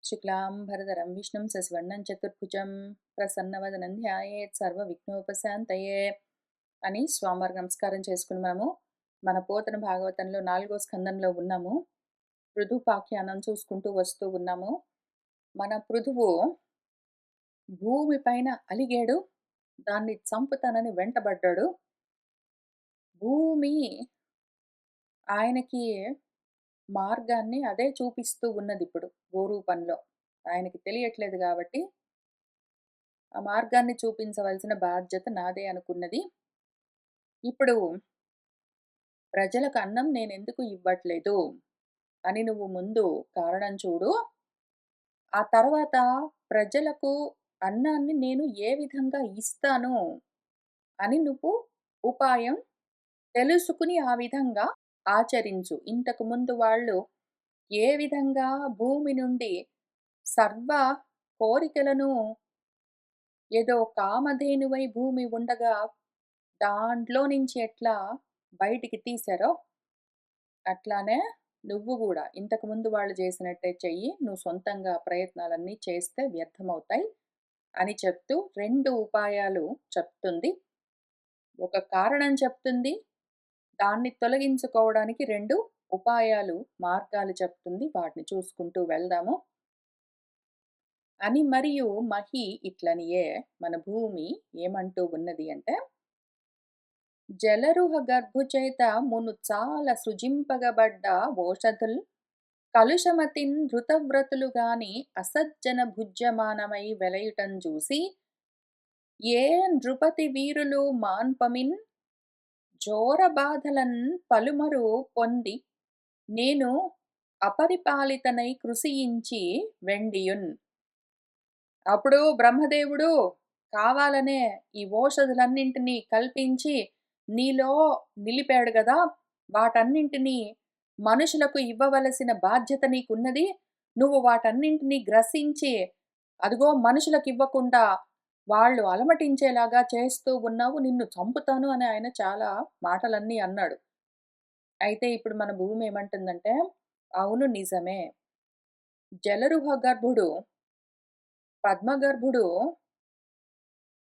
శుక్లాంబరధరం విష్ణుం శశివర్ణం చతుర్భుజం ప్రసన్నవదనం ధ్యాయేత్ సర్వవిఘ్నోపశాంతయే అని స్వామివారికి నమస్కారం చేసుకుని మన పోతన భాగవతంలో 4వ స్కందంలో ఉన్నాము. పృథుపాఖ్యానం చూసుకుంటూ వస్తూ ఉన్నాము. మన పృథువు భూమి పైన అలిగాడు, దాన్ని చంపుతానని వెంటబడ్డాడు. భూమి ఆయనకి మార్గాన్ని అదే చూపిస్తూ ఉన్నది. ఇప్పుడు గోరూపంలో ఆయనకి తెలియట్లేదు కాబట్టి ఆ మార్గాన్ని చూపించవలసిన బాధ్యత నాదే అనుకున్నది. ఇప్పుడు ప్రజలకు అన్నం నేనెందుకు ఇవ్వట్లేదు అని నువ్వు ముందు కారణం చూడు. ఆ తర్వాత ప్రజలకు అన్నాన్ని నేను ఏ విధంగా ఇస్తాను అని నువ్వు ఉపాయం తెలుసుకుని ఆ విధంగా ఆచరించు. ఇంతకు ముందు వాళ్ళు ఏ విధంగా భూమి నుండి సర్వ కోరికలను ఏదో కామధేనువై భూమి ఉండగా దాంట్లో నుంచి ఎట్లా బయటికి తీశారో అట్లానే నువ్వు గూడా ఇంతకుముందు వాళ్ళు చేసినట్టే చెయ్యి. నువ్వు సొంతంగా ప్రయత్నాలన్నీ చేస్తే వ్యర్థమవుతాయి అని చెప్తూ 2 ఉపాయాలు చెప్తుంది. ఒక కారణం చెప్తుంది. దాన్ని తొలగించుకోవడానికి 2 ఉపాయాలు, మార్గాలు చెప్తుంది. వాటిని చూసుకుంటూ వెళ్దాము. అని మరియు మహి ఇట్లనియే మన భూమి ఏమంటూ ఉన్నది అంటే, జలరుహ గర్భుచేత మును చాలా సృజింపగబడ్డ ఓషధుల్ కలుషమతిన్ ధృతవ్రతులు గాని అసజ్జన భుజ్యమానమై వెలయుటం చూసి ఏ నృపతి వీరులు మాన్పమిన్ జోర బాధలన్ పలుమరు పొంది నేను అపరిపాలితనై కృషించి వెండియున్. అప్పుడు బ్రహ్మదేవుడు కావాలనే ఈ ఓషధులన్నింటినీ కల్పించి నీలో నిలిపాడు గదా, వాటన్నింటినీ మనుషులకు ఇవ్వవలసిన బాధ్యత నీకున్నది. నువ్వు వాటన్నింటినీ గ్రసించి అదిగో మనుషులకు ఇవ్వకుండా వాళ్ళు అలమటించేలాగా చేస్తూ ఉన్నావు, నిన్ను చంపుతాను అని ఆయన చాలా మాటలన్నీ అన్నాడు. అయితే ఇప్పుడు మన భూమి ఏమంటుందంటే, అవును నిజమే. జలరుహ గర్భుడు, పద్మగర్భుడు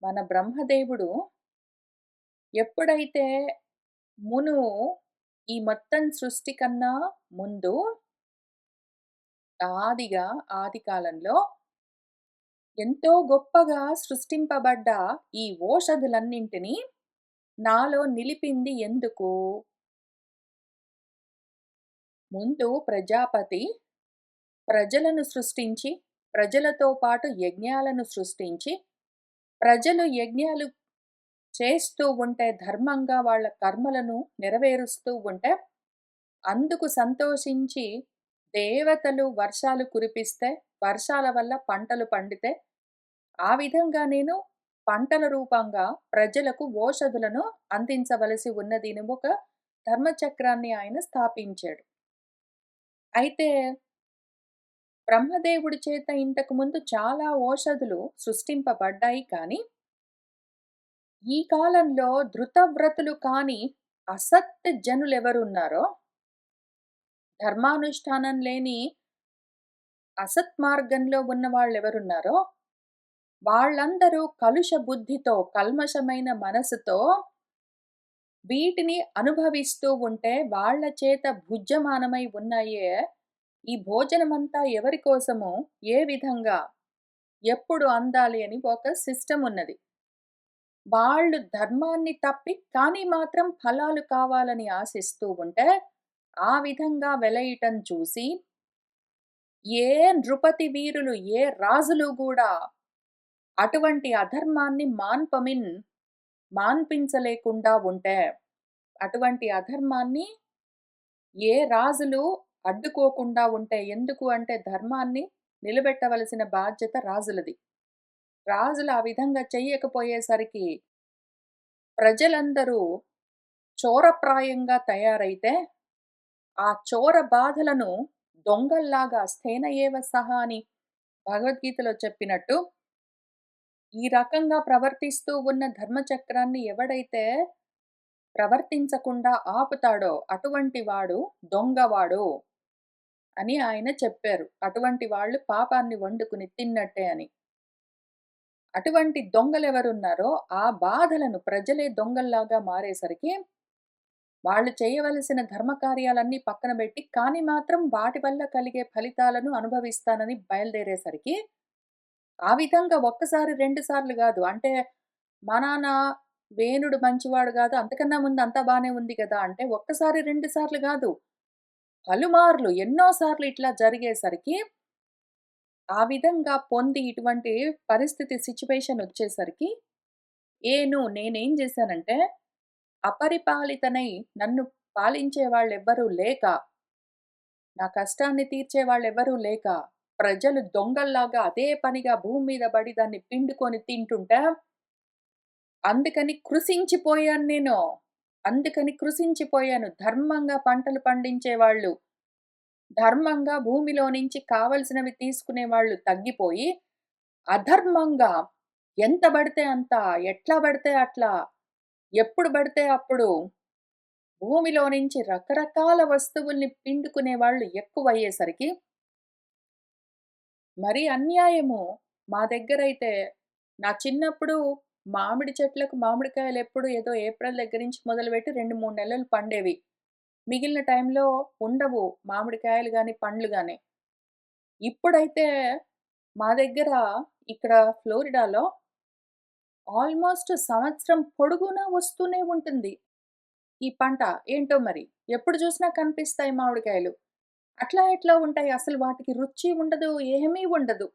మన బ్రహ్మదేవుడు ఎప్పుడైతే మును ఈ మొత్తం సృష్టి కన్నా ముందు ఆది కాలంలో ఎంతో గొప్పగా సృష్టింపబడ్డ ఈ ఓషధులన్నింటినీ నాలో నిలిపింది ఎందుకు? ముందు ప్రజాపతి ప్రజలను సృష్టించి, ప్రజలతో పాటు యజ్ఞాలను సృష్టించి, ప్రజలు యజ్ఞాలు చేస్తూ ఉంటే ధర్మంగా వాళ్ళ కర్మలను నెరవేరుస్తూ ఉంటే అందుకు సంతోషించి దేవతలు వర్షాలు కురిపిస్తే, వర్షాల వల్ల పంటలు పండితే, ఆ విధంగా నేను పంటల రూపంగా ప్రజలకు ఓషధులను అందించవలసి ఉన్నది అని ఒక ధర్మచక్రాన్ని ఆయన స్థాపించాడు. అయితే బ్రహ్మదేవుడి చేత ఇంతకు ముందు చాలా ఓషధులు సృష్టింపబడ్డాయి. కానీ ఈ కాలంలో ధృతవ్రతులు కాని అసత్ జనులెవరున్నారో, ధర్మానుష్ఠానం లేని అసత్ మార్గంలో ఉన్న వాళ్ళెవరున్నారో వాళ్ళందరూ కలుష బుద్ధితో, కల్మషమైన మనసుతో వీటిని అనుభవిస్తూ ఉంటే వాళ్ళ చేత భుజ్యమానమై ఉన్నాయే ఈ భోజనమంతా ఎవరి కోసము, ఏ విధంగా, ఎప్పుడు అందాలి అని ఒక సిస్టమ్ ఉన్నది. వాళ్ళు ధర్మాన్ని తప్పి కానీ మాత్రం ఫలాలు కావాలని ఆశిస్తూ ఉంటే ఆ విధంగా వెలయటం చూసి ఏ నృపతి వీరులు, ఏ రాజులు కూడా అటువంటి అధర్మాన్ని మాన్పించలేకుండా ఉంటే, అటువంటి అధర్మాన్ని ఏ రాజులు అడ్డుకోకుండా ఉంటే, ఎందుకు అంటే ధర్మాన్ని నిలబెట్టవలసిన బాధ్యత రాజులది. రాజులు ఆ విధంగా చెయ్యకపోయేసరికి ప్రజలందరూ చోరప్రాయంగా తయారైతే, ఆ చోర బాధలను దొంగల్లాగా స్థేన ఏవ సహా అని భగవద్గీతలో చెప్పినట్టు ఈ రకంగా ప్రవర్తిస్తూ ఉన్న ధర్మచక్రాన్ని ఎవడైతే ప్రవర్తించకుండా ఆపుతాడో అటువంటి వాడు దొంగవాడు. అని ఆయన చెప్పారు. అటువంటి వాళ్ళు పాపాన్ని వండుకుని తిన్నట్టే అని. అటువంటి దొంగలెవరున్నారో ఆ బాధలను ప్రజలే దొంగల్లాగా మారేసరికి, వాళ్ళు చేయవలసిన ధర్మకార్యాలన్నీ పక్కన బెట్టి, కానీ మాత్రం వాటి వల్ల కలిగే ఫలితాలను అనుభవిస్తానని బయలుదేరేసరికి, ఆ విధంగా ఒక్కసారి, 2 సార్లు గాదు. అంటే మా నాన్న వేణుడు మంచివాడు గాదు. అంతకన్నా ముందు అంతా బానే ఉంది గదా! అంటే ఒక్కసారి, 2 సార్లు గాదు. పలుమార్లు ఎన్నో సార్లు ఇట్లా జరిగేసరికి, ఆ విధంగా పొంది ఇటువంటి పరిస్థితి సిట్యుయేషనొచ్చేసరికి, నేనేం జేశానంటే, అపరిపాలితనై నన్ను పాలించే వాళ్ళెవ్వరూ లేక, నా కష్టాన్ని తీర్చే వాళ్ళెవ్వరూ లేక, ప్రజలు దొంగల్లాగా అదే పనిగా భూమి మీద బడి దాన్ని పిండుకొని తింటుంటే, అందుకని కృశించిపోయాను నేను. అందుకని కృశించిపోయాను. ధర్మంగా పంటలు పండించేవాళ్ళు, ధర్మంగా భూమిలో నుంచి కావలసినవి తీసుకునేవాళ్ళు తగ్గిపోయి, అధర్మంగా ఎంత బడితే అంత, ఎట్లా బడితే అట్లా, ఎప్పుడు బడితే అప్పుడు భూమిలో నుంచి రకరకాల వస్తువుల్ని పిండుకునే వాళ్ళు ఎక్కువయ్యేసరికి, మరీ అన్యాయము. మా దగ్గరైతే నా చిన్నప్పుడు మామిడి చెట్లకు మామిడికాయలెప్పుడు ఏదో ఏప్రిల్ దగ్గర నుంచి మొదలుపెట్టి 2, 3 నెలలు పండేవి. మిగిలిన టైంలో ఉండవు మామిడికాయలు గాని, పండ్లు గాని. ఇప్పుడైతే మా దగ్గర ఇక్కడ ఫ్లోరిడాలో ఆల్‌మోస్ట్ సంవత్సరం పొడుగునా వస్తూనే ఉంటుంది ఈ పంట. ఏంటో మరి. ఎప్పుడు చూసినా కనిపిస్తాయి మామిడికాయలు. అట్లా ఎట్లా ఉంటాయి? అసలు వాటికి రుచి ఉండదు, ఏమీ ఉండదు.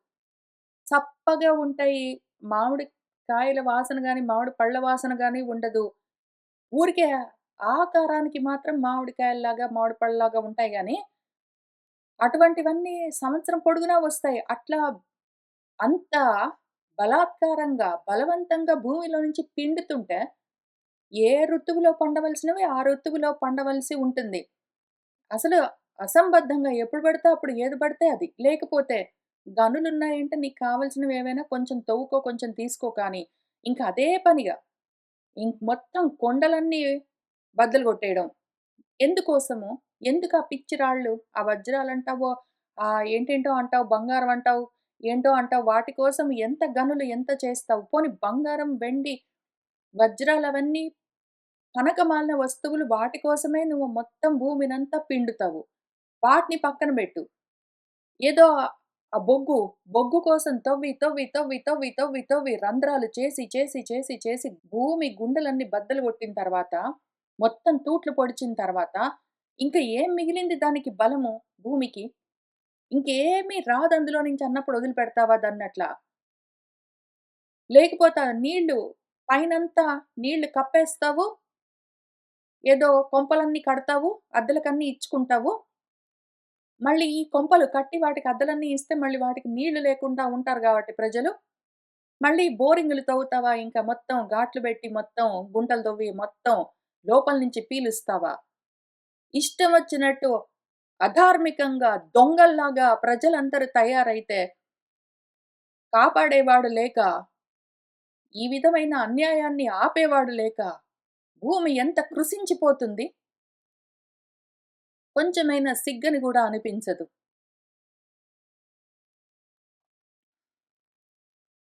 చప్పగా ఉంటాయి. మామిడి కాయల వాసన గాని, మామిడి పళ్ళ వాసన గాని ఉండదు. ఊరికే ఆకారానికి మాత్రం మామిడికాయల్లాగా, మామిడి పళ్ళలాగా ఉంటాయి గానీ, అటువంటివన్నీ సంవత్సరం పొడుగునా వస్తాయి. అట్లా అంత బలాత్కారంగా, బలవంతంగా భూమిలో నుంచి పిండుతుంటే, ఏ ఋతువులో పండవలసినవి ఆ ఋతువులో పండవలసి ఉంటుంది. అసలు అసంబద్ధంగా ఎప్పుడు పడితే అప్పుడు ఏది పడితే అది. లేకపోతే గనులున్నాయంటే నీకు కావాల్సినవేవైనా కొంచెం తవ్వుకో, కొంచెం తీసుకో కానీ, ఇంక అదే పనిగా మొత్తం కొండలన్నీ బద్దలు కొట్టేయడం. ఎందుకోసము? ఎందుకా పిచ్చి రాళ్ళు? ఆ వజ్రాలంటావో, ఏంటేంటో అంటావు, బంగారం అంటావు, ఏంటో అంటావు. వాటి కోసం ఎంత గనులు ఎంత చేస్తావు? పోనీ బంగారం, వెండి, వజ్రాలవన్నీ పనకమాలిన వస్తువులు వాటి కోసమే నువ్వు మొత్తం భూమినంతా పిండుతావు. వాటిని పక్కన బెట్టు. ఏదో ఆ బొగ్గు కోసం తవ్వి రంధ్రాలు చేసి భూమి గుండెలన్నీ బద్దలు గొట్టిన తర్వాత, మొత్తం తూట్లు పొడిచిన తర్వాత, ఇంక ఏం మిగిలింది దానికి బలము భూమికి? ఇంకేమీ రాదందులో నుంచి అన్నప్పుడు వదిలిపెడతావా దాన్నట్లా? లేకపోతే ఆ నీళ్ళు పైనంతా నీళ్ళు కప్పేస్తావు. ఏదో కొంపలన్నీ కడతావు. అద్దెలకన్నీ ఇచ్చుకుంటావు. మళ్ళీ ఈ కొంపలు కట్టి వాటికి అద్దెలన్నీ ఇస్తే మళ్ళీ వాటికి నీళ్లు లేకుండా ఉంటారు గాబట్టి ప్రజలు. మళ్ళీ బోరింగులు తవ్వుతావా? ఇంకా మొత్తం గాట్లు బెట్టి మొత్తం గుంటలు తవ్వి మొత్తం లోపల నుంచి పీలుస్తావా? ఇష్టం వచ్చినట్టు అధార్మికంగా దొంగల్లాగా ప్రజలందరూ తయారైతే కాపాడేవాడు లేక, ఈ విధమైన అన్యాయాన్ని ఆపేవాడు లేక భూమి ఎంత కృశించిపోతుంది. కొంచెమైనా సిగ్గని గూడా అనిపించదు.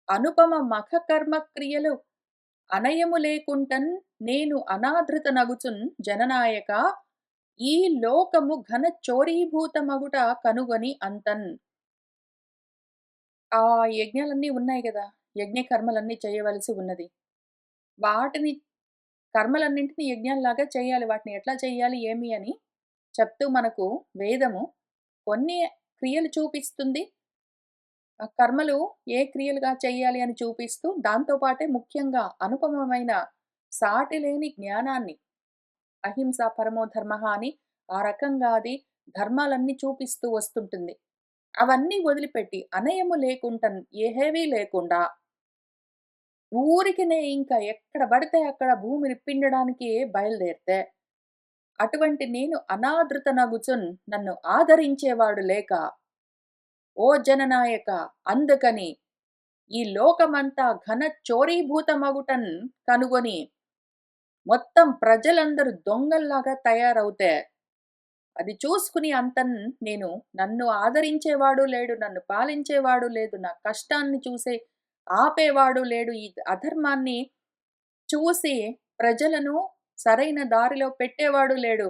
అనుపమ మఖకర్మ క్రియలు అనయము లేకుంటన్ నేను అనాదృతనగుచున్ జననాయక ఈ లోకము ఘన చోరీభూతమగుట కనుగొని అంతన్. ఆ యజ్ఞాలన్నీ ఉన్నాయి గదా! యజ్ఞ కర్మలన్నీ చేయవలసి ఉన్నది. వాటిని కర్మలన్నింటిని యజ్ఞాల్లాగా చేయాలి. వాటిని ఎట్లా చేయాలి, ఏమి అని చెప్తూ మనకు వేదము కొన్ని క్రియలు చూపిస్తుంది. ఆ కర్మలు ఏ క్రియలుగా చేయాలి అని చూపిస్తూ, దాంతో పాటే ముఖ్యంగా అనుపమమైన సాటిలేని జ్ఞానాన్ని అహింస పరమో ధర్మః అని ఆ రకంగా అది ధర్మాలన్నీ చూపిస్తూ వస్తుంటుంది. అవన్నీ వదిలిపెట్టి అనయము లేకుంటన్ ఏహేవీ లేకుండా ఊరికినే ఇంకా ఎక్కడ పడితే అక్కడ భూమిని పిండడానికి బయలుదేరితే, అటువంటి నేను అనాదృతనగుచున్ నన్ను ఆదరించేవాడు లేక, ఓ జననాయక అందుకని ఈ లోకమంతా ఘన చోరీభూతమగుటన్ కనుగొని మొత్తం ప్రజలందరూ దొంగల్లాగా తయారవుతే అది చూసుకుని నేను నన్ను ఆదరించేవాడు లేడు, నన్ను పాలించేవాడు లేదు, నా కష్టాన్ని చూసే ఆపేవాడు లేడు. ఈ అధర్మాన్ని చూసి ప్రజలను సరైన దారిలో పెట్టేవాడు లేడు.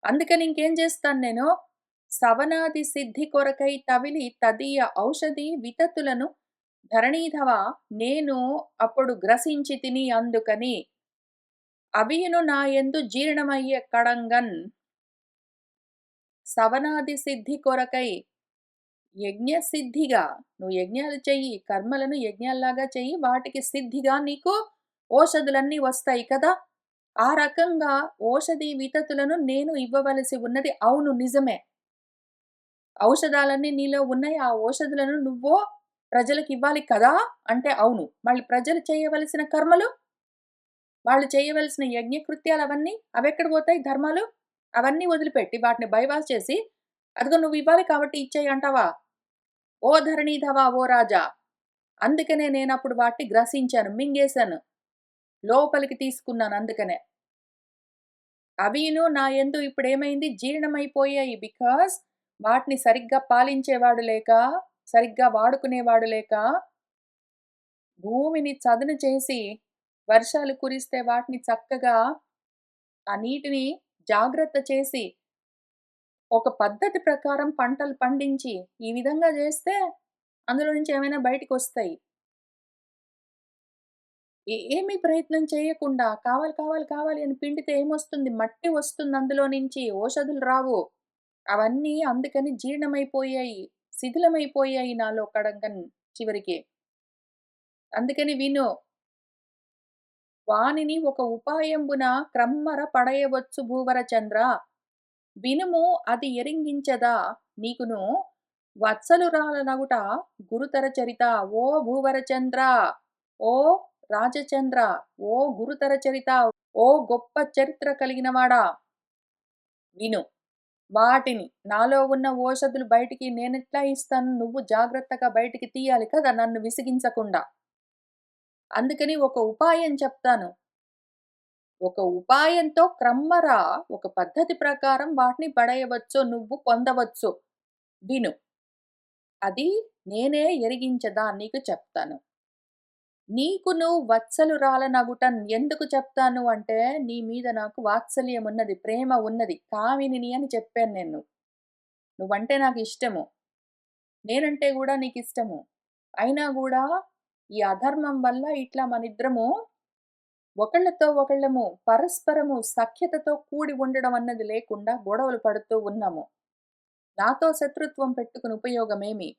అందుకని ఇంకేం చేస్తాను నేను, సవనాది సిద్ధి కొరకై తవిలి తదీయ ఔషధి వితతులను ధరణీధవ నేను అప్పుడు గ్రసించి తిని అందుకని అవియును నాయందు జీర్ణమయ్యే కడంగన్ సవనాది సిద్ధి కొరకై యజ్ఞసిద్ధిగా నువ్వు యజ్ఞాలు చెయ్యి, కర్మలను యజ్ఞాల్లాగా చెయ్యి, వాటికి సిద్ధిగా నీకు ఓషధులన్నీ వస్తాయి కదా! ఆ రకంగా ఓషధి వితతులను నేను ఇవ్వవలసి ఉన్నది. అవును నిజమే. ఔషధాలన్నీ నీలో ఉన్నాయి. ఆ ఓషధులను నువ్వు ప్రజలకివ్వాలి కదా! అంటే అవును. మళ్ళీ ప్రజలు చేయవలసిన కర్మలు, వాళ్ళు చేయవలసిన యజ్ఞకృత్యాలు అవెక్కడ పోతాయి ధర్మాలు? అవన్నీ వదిలిపెట్టి వాటిని బైపాస్ చేసి, అదిగో నువ్వివ్వాలి కాబట్టి ఇచ్చేయి అంటావా? ఓ ధరణీధవా ఓ రాజా! అందుకనే నేనప్పుడు వాటిని గ్రసించాను, మింగేశాను. లోపలికి తీసుకున్నాను అందుకనే. అవిను నా యందు ఇప్పుడేమైంది జీర్ణమైపోయాయి. బికాజ్ వాటిని సరిగ్గా పాలించేవాడు లేక, సరిగ్గా వాడుకునేవాడు లేక, భూమిని చదును చేసి వర్షాలు కురిస్తే వాటిని చక్కగా ఆ నీటిని జాగ్రత్త చేసి, ఒక పద్ధతి ప్రకారం పంటలు పండించి, ఈ విధంగా జేస్తే అందులో నుంచి ఏమైనా బయటికొస్తాయి. ఏమీ ప్రయత్నం చేయకుండా కావాలి, కావాలి, కావాలి అని పిండితే ఏమొస్తుంది? మట్టి వస్తుంది అందులో నుంచి. ఓషధులు రావు. అవన్నీ అందుకని జీర్ణమైపోయాయి. శిథిలమైపోయాయి నాలో కడంగన్ చివరికి. అందుకని విను. వానిని ఒక ఉపాయంబున క్రమ్మర పడయవచ్చు భూవరచంద్ర. వినుము అది ఎరింగించదా నీకును వత్సలురాలనగుట గురుతర చరిత. ఓ భూవరచంద్ర, ఓ రాజచంద్ర, ఓ గురుతర చరిత, ఓ గొప్ప చరిత్ర కలిగినవాడా విను. వాటిని నాలో ఉన్న ఓషధులు బయటికి నేనెట్లా ఇస్తాను? నువ్వు జాగ్రత్తగా బయటికి తీయాలి కదా నన్ను విసిగించకుండా. అందుకని ఒక ఉపాయం చెప్తాను. ఒక ఉపాయంతో క్రమ్మర ఒక పద్ధతి ప్రకారం వాటిని పడేయవచ్చో నువ్వు పొందవచ్చు. విను. అది నేనే ఎరిగించదా నీకు చెప్తాను. నీకును వత్సలురాలనగుటన్ ఎందుకు చెప్తాను అంటే, నీ మీద నాకు వాత్సల్యమున్నది, ప్రేమ ఉన్నది. కామినిని అని చెప్పాను నేను. నువ్వంటే నాకిష్టము. నేనంటే గూడా నీకిష్టము. అయినా గూడా ఈ అధర్మం వల్ల ఇట్లా మనిద్దరము ఒకళ్ళతో ఒకళ్ళము పరస్పరము సఖ్యతతో కూడి ఉండడం అన్నది లేకుండా గొడవలు పడుతూ ఉన్నాము. నాతో శత్రుత్వం పెట్టుకుని ఉపయోగమేమి?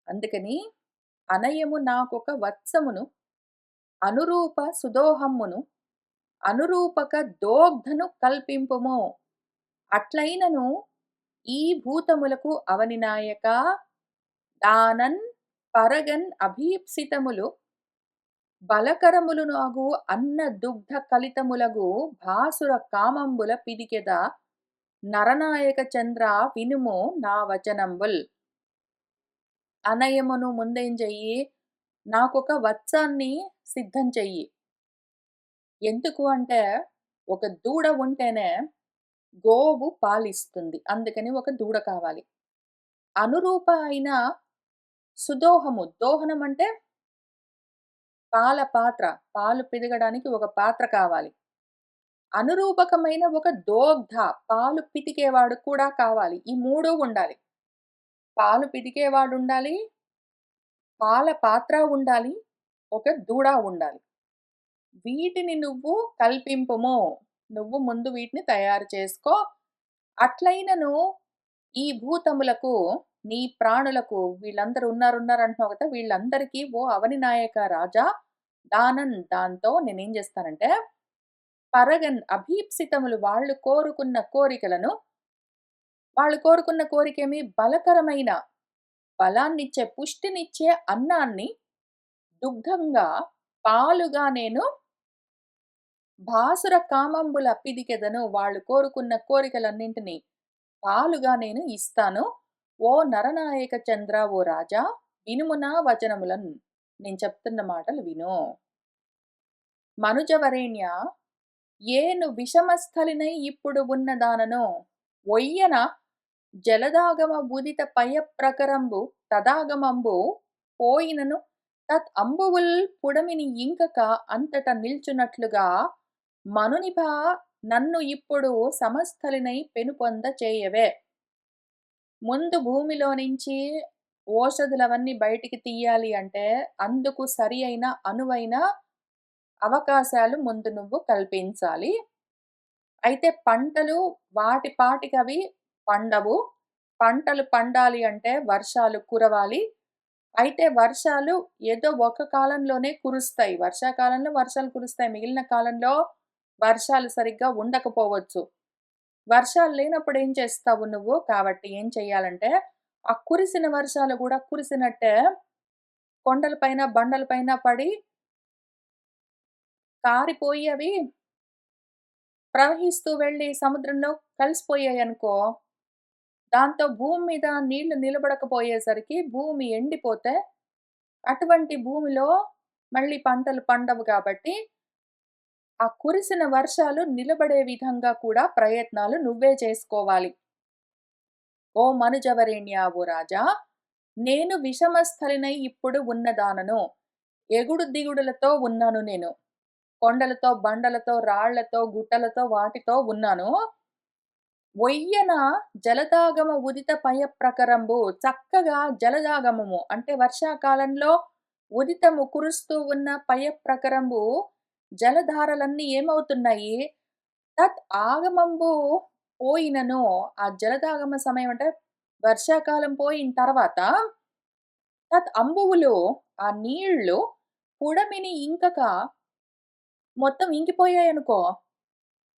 అందుకని అనయము నాకొక వత్సమును, అనురూప సుదోహమ్మును, అనురూపక దోగ్ధను కల్పింపుము. అట్లైనను ఈ భూతములకు అవనినాయక దానన్ పరగన్ అభీప్సితములు బలకరములునగు అన్న దుగ్ధ కలితములగు భాసుర కామంబుల పిదికెద నరనాయక చంద్ర వినుము నా వచనంబుల్. అనయమును ముందేం చెయ్యి, నాకొక వత్సాన్ని సిద్ధం చెయ్యి. ఎందుకు అంటే, ఒక దూడ ఉంటేనే గోవు పాలిస్తుంది. అందుకని ఒక దూడ కావాలి. అనురూప అయిన సుదోహము, దోహనం అంటే పాల పాత్ర. పాలు పితకడానికి ఒక పాత్ర కావాలి. అనురూపకమైన ఒక దోగ్ధ, పాలు పితికేవాడు కూడా కావాలి. ఈ 3 ఉండాలి. పాలు పితికేవాడుండాలి, పాల పాత్ర ఉండాలి, ఒక దూడ ఉండాలి. వీటిని నువ్వు కల్పింపుము. నువ్వు ముందు వీటిని తయారు చేసుకో. అట్లైనను ఈ భూతములకు, నీ ప్రాణులకు వీళ్ళందరూ ఉన్నారంటున్నావు కదా! వీళ్ళందరికీ ఓ అవని నాయక రాజా దాంతో నేనేం చేస్తానంటే, పరగన్ అభీప్సితములు వాళ్ళు కోరుకున్న కోరికేమి బలకరమైన బలాన్నిచ్చే, పుష్టినిచ్చే అన్నాన్ని దుగ్ధంగా, పాలుగా నేను భాసుర కామంబుల పిదికెదను. వాళ్ళు కోరుకున్న కోరికలన్నింటినీ పాలుగా నేను ఇస్తాను. ఓ నరనాయక చంద్ర ఓ రాజా వినుము నా వచనములను. నేను చెప్తున్న మాటలు విను. మనుజవరేణ్య ఏను విషమస్థలినై ఇప్పుడు ఉన్నదానను ఒయ్యన జలదాగమ బుదిత పయప్రకరంబు తదాగమంబు పోయినను తత్ అంబువుల్ పుడమిని ఇంకక అంతట నిల్చునట్లుగా మనునిభా నన్ను ఇప్పుడు సమస్థలినై పెనుపొంద చేయవే. ముందు భూమిలో నుంచి ఓషధులవన్నీ బయటికి తీయాలి అంటే అందుకు సరి అయిన అనువైన అవకాశాలు ముందు నువ్వు కల్పించాలి. అయితే పంటలు వాటి పాటికవి పండవు. పంటలు పండాలి అంటే వర్షాలు కురవాలి. అయితే వర్షాలు ఏదో ఒక కాలంలోనే కురుస్తాయి. వర్షాకాలంలో వర్షాలు కురుస్తాయి. మిగిలిన కాలంలో వర్షాలు సరిగ్గా ఉండకపోవచ్చు. వర్షాలు లేనప్పుడు ఏం చేస్తావు నువ్వు? కాబట్టి ఏం చెయ్యాలంటే, ఆ కురిసిన వర్షాలు గూడా కురిసినట్టే కొండల పైన, బండల పైన పడి కారిపోయి అవి ప్రవహిస్తూ వెళ్లి సముద్రంలో కలిసిపోయాయనుకో, దాంతో భూమి మీద నీళ్లు నిలబడకపోయేసరికి భూమి ఎండిపోతే, అటువంటి భూమిలో మళ్ళీ పంటలు పండవు కాబట్టి, ఆ కురిసిన వర్షాలు నిలబడే విధంగా కూడా ప్రయత్నాలు నువ్వే చేసుకోవాలి. ఓ మనుజవరేణ్య ఓ రాజా! నేను విషమస్థలినై ఇప్పుడు ఉన్నదానను. ఎగుడు దిగుడులతో ఉన్నాను నేను. కొండలతో, బండలతో, రాళ్ళతో, గుట్టలతో వాటితో ఉన్నాను. ఒయ్యన జలదాగమ ఉదిత పయప్రకరంబు చక్కగా జలదాగమము అంటే వర్షాకాలంలో ఉదితము కురుస్తూ ఉన్న పయప్రకరంబు జలధారలన్నీ ఏమవుతున్నాయి? తత్ ఆగమంబు పోయినను ఆ జలదాగమ సమయం అంటే వర్షాకాలం పోయిన తర్వాత తత్ అంబువులు ఆ నీళ్ళు పుడమిని ఇంకక మొత్తం ఇంకిపోయాయనుకో,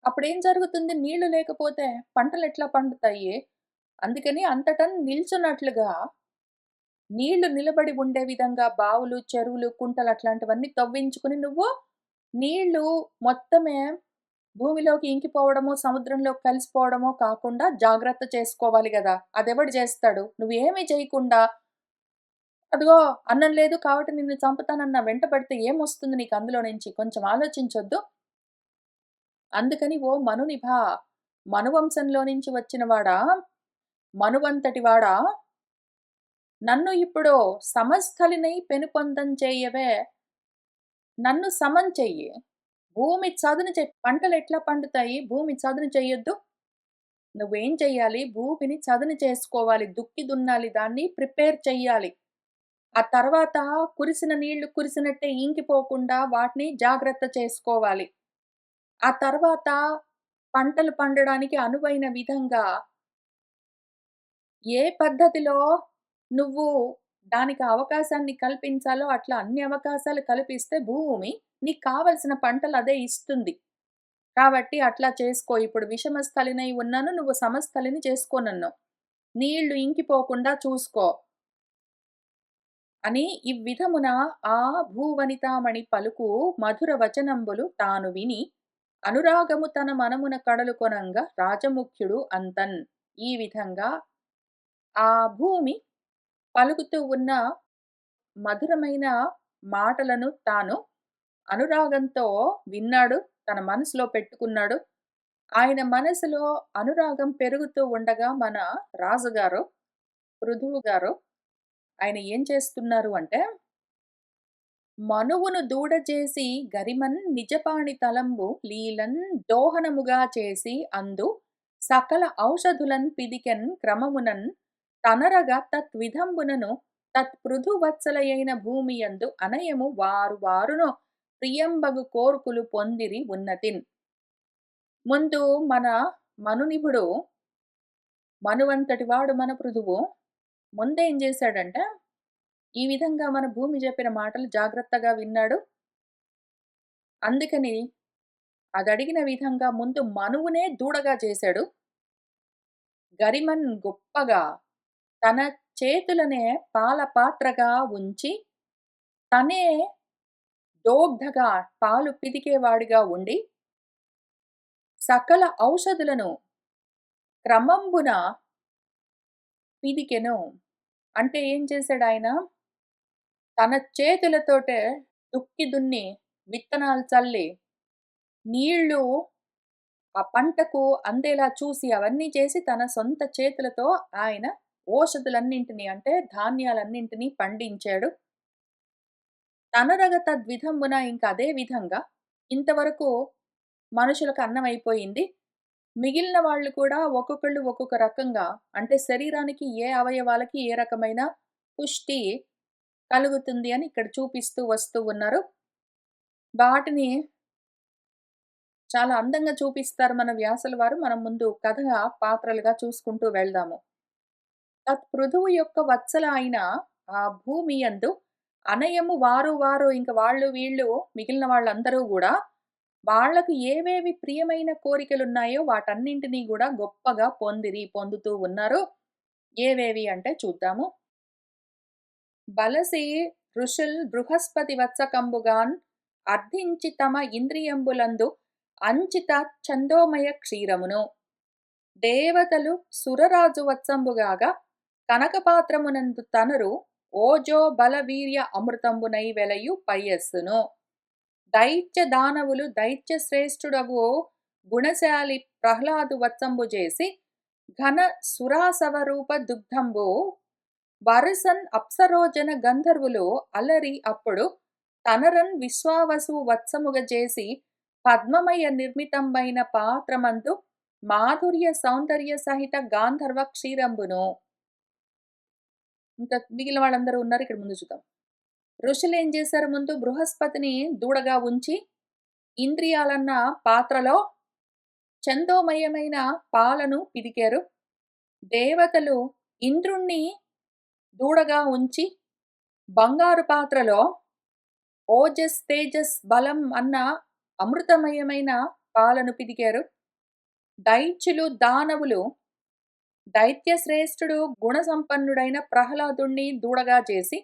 అప్పుడేం జరుగుతుంది? నీళ్లు లేకపోతే పంటలెట్లా పండుతాయి? అందుకని అంతటా నిల్చున్నట్లుగా నీళ్లు నిలబడి ఉండే విధంగా బావులు, చెరువులు, కుంటలు అట్లాంటివన్నీ తవ్వించుకుని నువ్వు నీళ్ళు మొత్తమే భూమిలోకి ఇంకిపోవడమో, సముద్రంలోకి కలిసిపోవడమో కాకుండా జాగ్రత్త చేసుకోవాలి గదా! అదెవడు జేస్తాడు? నువ్వేమి చేయకుండా, అదిగో అన్నం లేదు కాబట్టి నిన్ను చంపుతానన్న వెంట పడితే ఏమొస్తుంది నీకు అందులో నుంచి? కొంచెం ఆలోచించొద్దు? అందుకని ఓ మనునిభా, మనువంశంలో నుంచి వచ్చినవాడా, మనువంతటి వాడా, నన్ను ఇప్పుడు సమస్థలినై పెనుపొందం చేయవే. నన్ను సమం చెయ్యి. భూమి చదును చెయ్యి. పంటలెట్లా పండుతాయి? భూమి చదును చెయ్యొద్దు? నువ్వేం చెయ్యాలి? భూమిని చదును చేసుకోవాలి. దుక్కి దున్నాలి. దాన్ని ప్రిపేర్ చెయ్యాలి. ఆ తర్వాత కురిసిన నీళ్లు కురిసినట్టే ఇంకిపోకుండా వాటిని జాగ్రత్త చేసుకోవాలి. ఆ తర్వాత పంటలు పండడానికి అనువైన విధంగా ఏ పద్ధతిలో నువ్వు దానికి అవకాశాన్ని కల్పించాలో అట్లా అన్ని అవకాశాలు కల్పిస్తే భూమి నీకు కావలసిన పంటలు అదే ఇస్తుంది. కాబట్టి అట్లా చేసుకో. ఇప్పుడు విషమ స్థలినై ఉన్నాను. నువ్వు సమస్థలిని చేసుకో నన్ను. నీళ్లు ఇంకిపోకుండా చూసుకో. అని ఇవ్విధమున ఆ భూవనితామణి పలుకు మధుర వచనంబులు తాను విని అనురాగము తన మనమున కడలు కొనంగా రాజముఖ్యుడు అంతన్. ఈ విధంగా ఆ భూమి పలుకుతూ ఉన్న మధురమైన మాటలను తాను అనురాగంతో విన్నాడు. తన మనసులో పెట్టుకున్నాడు. ఆయన మనసులో అనురాగం పెరుగుతూ ఉండగా మన రాజుగారు, పృథువు గారు ఆయన ఏం చేస్తున్నారు అంటే, మనువును దూడజేసి గరిమన్ నిజపాణి తలంబు లీలన్ దోహనముగా చేసి అందు సకల ఔషధులన్ పిదికెన్ క్రమమునన్ తనరగా తత్విధంబునను తత్పృథువత్సలయైన భూమియందు అనయము వారు వారును ప్రియంబగు కోర్కులు పొందిరి ఉన్నతిన్. ముందు మన మనునిభుడు, మనువంతటి వాడు మన పృథువు ముందేం చేశాడంటే, ఈ విధంగా మన భూమి చెప్పిన మాటలు జాగ్రత్తగా విన్నాడు. అందుకని అదడిగిన విధంగా ముందు మనువునే దూడగా చేశాడు. గరిమన్ గొప్పగా తన చేతులనే పాల పాత్రగా ఉంచి, తనే దోగ్ధగా పాలు పితికేవాడిగా ఉండి, సకల ఔషధులను క్రమంబున పిదికెను. అంటే ఏం చేశాడాయన? తన చేతులతోటే దుక్కి దున్ని, విత్తనాలు చల్లి, నీళ్ళు ఆ పంటకు అందేలా చూసి అవన్నీ చేసి తన సొంత చేతులతో ఆయన ఓషధులన్నింటిని అంటే ధాన్యాలన్నింటినీ పండించాడు. తనరగ తద్విధంబున ఇంక అదే విధంగా ఇంతవరకు మనుషులకు అన్నమైపోయింది. మిగిలిన వాళ్ళు కూడా ఒక్కొక్కళ్ళు ఒక్కొక్క రకంగా అంటే శరీరానికి ఏ అవయవాలకి ఏ రకమైన పుష్టి కలుగుతుంది అని ఇక్కడ చూపిస్తూ వస్తూ ఉన్నారు. వాటిని చాలా అందంగా చూపిస్తారు మన వ్యాసుల వారు. మనం ముందు కథ పాత్రలుగా చూసుకుంటూ వెళ్దాము. తత్పృథువు యొక్క వత్సల అయిన ఆ భూమి యందు అనయము వారు వారు ఇంక వాళ్ళు వీళ్ళు మిగిలిన వాళ్ళందరూ గూడా వాళ్ళకు ఏవేవి ప్రియమైన కోరికలున్నాయో వాటన్నింటిని గూడా గొప్పగా పొందుతూ ఉన్నారు. ఏవేవి అంటే చూద్దాము. బలసి ఋషుల్ బృహస్పతి వత్సకంబుగాన్ అర్థించి తమ ఇంద్రియంబులందు అంచిత ఛందోమయ క్షీరమును దేవతలు సురరాజు వత్సంబుగాగా కనకపాత్రమునందు తనరు ఓజో బల వీర్య అమృతంబునై వెలయు పయస్సును దైత్య దానవులు దైత్య శ్రేష్ఠుడగు గుణశాలి ప్రహ్లాదు వత్సంబు చేసి ఘన సురాసవరూప దుగ్ధంబు వరసన్ అప్సరోజన గంధర్వులు అలరి అప్పుడు తనరన్ విశ్వావసు వత్సముగ చేసి పద్మమయ నిర్మితంబైన పాత్రమందు మాధుర్య సౌందర్య సహిత గాంధర్వ క్షీరంబును. ఇంకా మిగిలిన వాళ్ళందరూ ఉన్నారు. ఇక్కడ ముందు చూద్దాం. ఋషులు ఏం చేశారు? ముందు బృహస్పతిని దూడగా ఉంచి ఇంద్రియాలన్న పాత్రలో చందోమయమైన పాలను పిదికారు. దేవతలు ఇంద్రుణ్ణి దూడగా ఉంచి బంగారు పాత్రలో ఓజస్ తేజస్ బలం అన్న అమృతమయమైన పాలను పిదికారు. దైత్యులు దానవులు దైత్యశ్రేష్ఠుడు గుణసంపన్నుడైన ప్రహ్లాదుణ్ణి దూడగా చేసి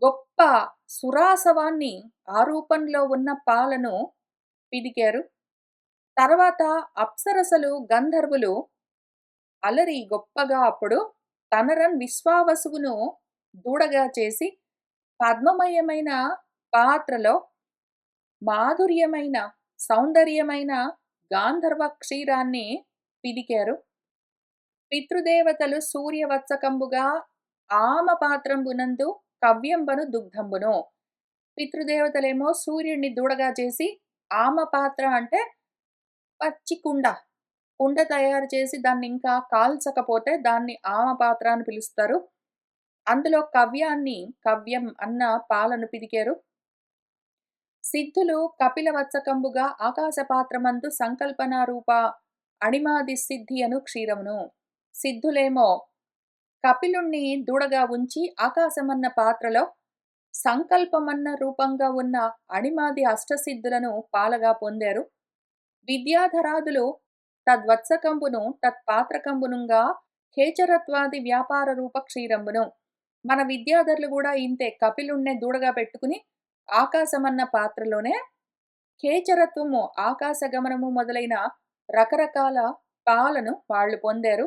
గొప్ప సురాసవాన్ని ఆ రూపంలో ఉన్న పాలను పిదికారు. తర్వాత అప్సరసలు గంధర్వులు అలరి గొప్పగా అప్పుడు తనరన్ విశ్వావసువును దూడగా చేసి పద్మమయమైన పాత్రలో మాధుర్యమైన సౌందర్యమైన గాంధర్వ క్షీరాన్ని పిదికారు. పితృదేవతలు సూర్యవత్సకంబుగా ఆమ పాత్రంబునందు కవ్యంబను దుగ్ధంబును పితృదేవతలేమో సూర్యుడిని దూడగా చేసి ఆమ పాత్ర అంటే పచ్చి కుండ కుండ తయారు చేసి దాన్ని ఇంకా కాల్చకపోతే దాన్ని ఆమ పాత్ర అని పిలుస్తారు. అందులో కవ్యం అన్న పాలను పిదికారు. సిద్ధులు కపిల వత్సకంబుగా ఆకాశ పాత్రమందు సంకల్పన రూప అణిమాది సిద్ధి అను క్షీరమును సిద్ధులేమో కపిలుణ్ణి దూడగా ఉంచి ఆకాశమన్న పాత్రలో సంకల్పమన్న రూపంగా ఉన్న అణిమాది అష్టసిద్ధులను పాలగా పొందారు. విద్యాధరాదులు తద్వత్సకంబును తత్పాత్రకంబునుగా ఖేచరత్వాది వ్యాపార రూప క్షీరంబును మన విద్యాధరులు కూడా ఇంతే కపిలుణ్ణే దూడగా పెట్టుకుని ఆకాశమన్న పాత్రలోనే ఖేచరత్వము ఆకాశ గమనము మొదలైన రకరకాల పాలను వాళ్ళు పొందారు.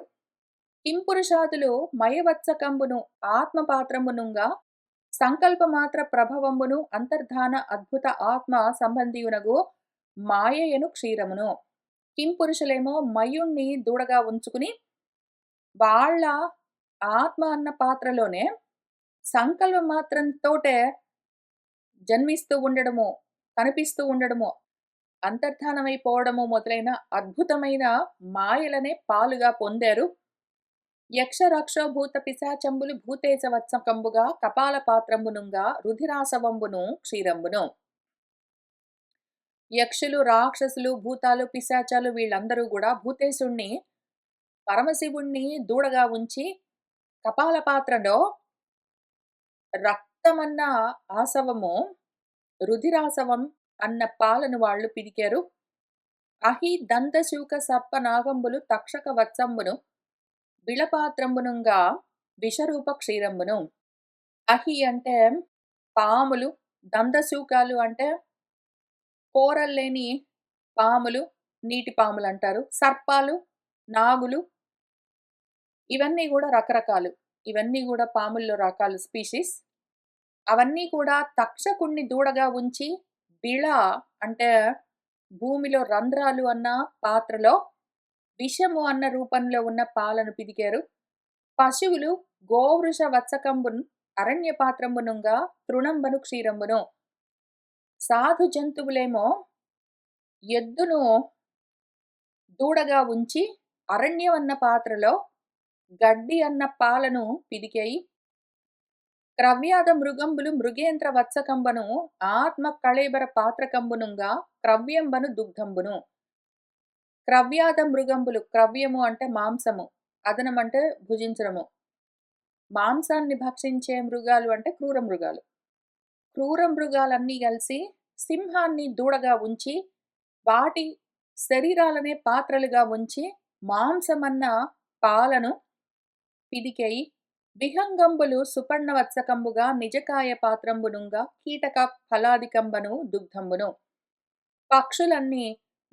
కింపురుషాదులు మయవత్సకంబును ఆత్మపాత్రమునుగా సంకల్పమాత్ర ప్రభవంబును అంతర్ధాన అద్భుత ఆత్మ సంబంధియునగు మాయయను క్షీరమును కింపురుషులేమో మయుణ్ణి దూడగా ఉంచుకుని వాళ్ళ ఆత్మ అన్న పాత్రలోనే సంకల్ప మాత్రంతోటే జన్మిస్తూ ఉండడము కనిపిస్తూ ఉండడము అంతర్ధానమైపోవడము మొదలైన అద్భుతమైన మాయలనే పాలుగా పొందారు. యక్ష రక్షోభూత పిశాచంబులు భూతేజ వత్సకంబుగా కపాల పాత్రంబునుగా రుధిరాసవంబును క్షీరంబును యక్షులు రాక్షసులు భూతాలు పిశాచాలు వీళ్ళందరూ కూడా భూతేశుణ్ణి పరమశివుణ్ణి దూడగా ఉంచి కపాల పాత్రలో రక్తమన్న ఆసవము రుధిరాసవం అన్న పాలను వాళ్ళు పిదికారు. అహి దంతశూక సర్ప నాగంబులు తక్షక వత్సంబును బిళపాత్రంబునుగా విషరూప క్షీరంబును అహి అంటే పాములు దంతశూకాలు అంటే కోరల్లేని పాములు నీటి పాములు అంటారు. సర్పాలు నాగులు ఇవన్నీ కూడా రకరకాలు ఇవన్నీ కూడా పాముల్లో రకాలు స్పీషీస్. అవన్నీ కూడా తక్షకుణ్ణి దూడగా ఉంచి బిళ అంటే భూమిలో రంధ్రాలు అన్న పాత్రలో విషము అన్న రూపంలో ఉన్న పాలను పిదికారు. పశువులు గోవృష వత్సకంబున్ అరణ్య పాత్రంబునుంగా తృణంబను క్షీరంబును. సాధు జంతువులేమో ఎద్దును దూడగా ఉంచి అరణ్యం అన్న పాత్రలో గడ్డి అన్న పాలను పిదికాయి. క్రవ్యాద మృగంబులు మృగేంద్ర వత్సకంబను ఆత్మ కళేబర పాత్రకంబునుంగా క్రవ్యంబను దుగ్ధంబును. క్రవ్యాద మృగంబులు, క్రవ్యము అంటే మాంసము, అదనం అంటే భుజించడము. మాంసాన్ని భక్షించే మృగాలు అంటే క్రూర మృగాలు. క్రూర మృగాలన్నీ కలిసి సింహాన్ని దూడగా ఉంచి వాటి శరీరాలనే పాత్రలుగా ఉంచి మాంసమన్న పాలను పిదికై విహంగంబులు సుపర్ణవత్సకంబుగా నిజకాయ పాత్రంబునుంగా కీటక ఫలాదికంబను దుగ్ధంబును. పక్షులన్నీ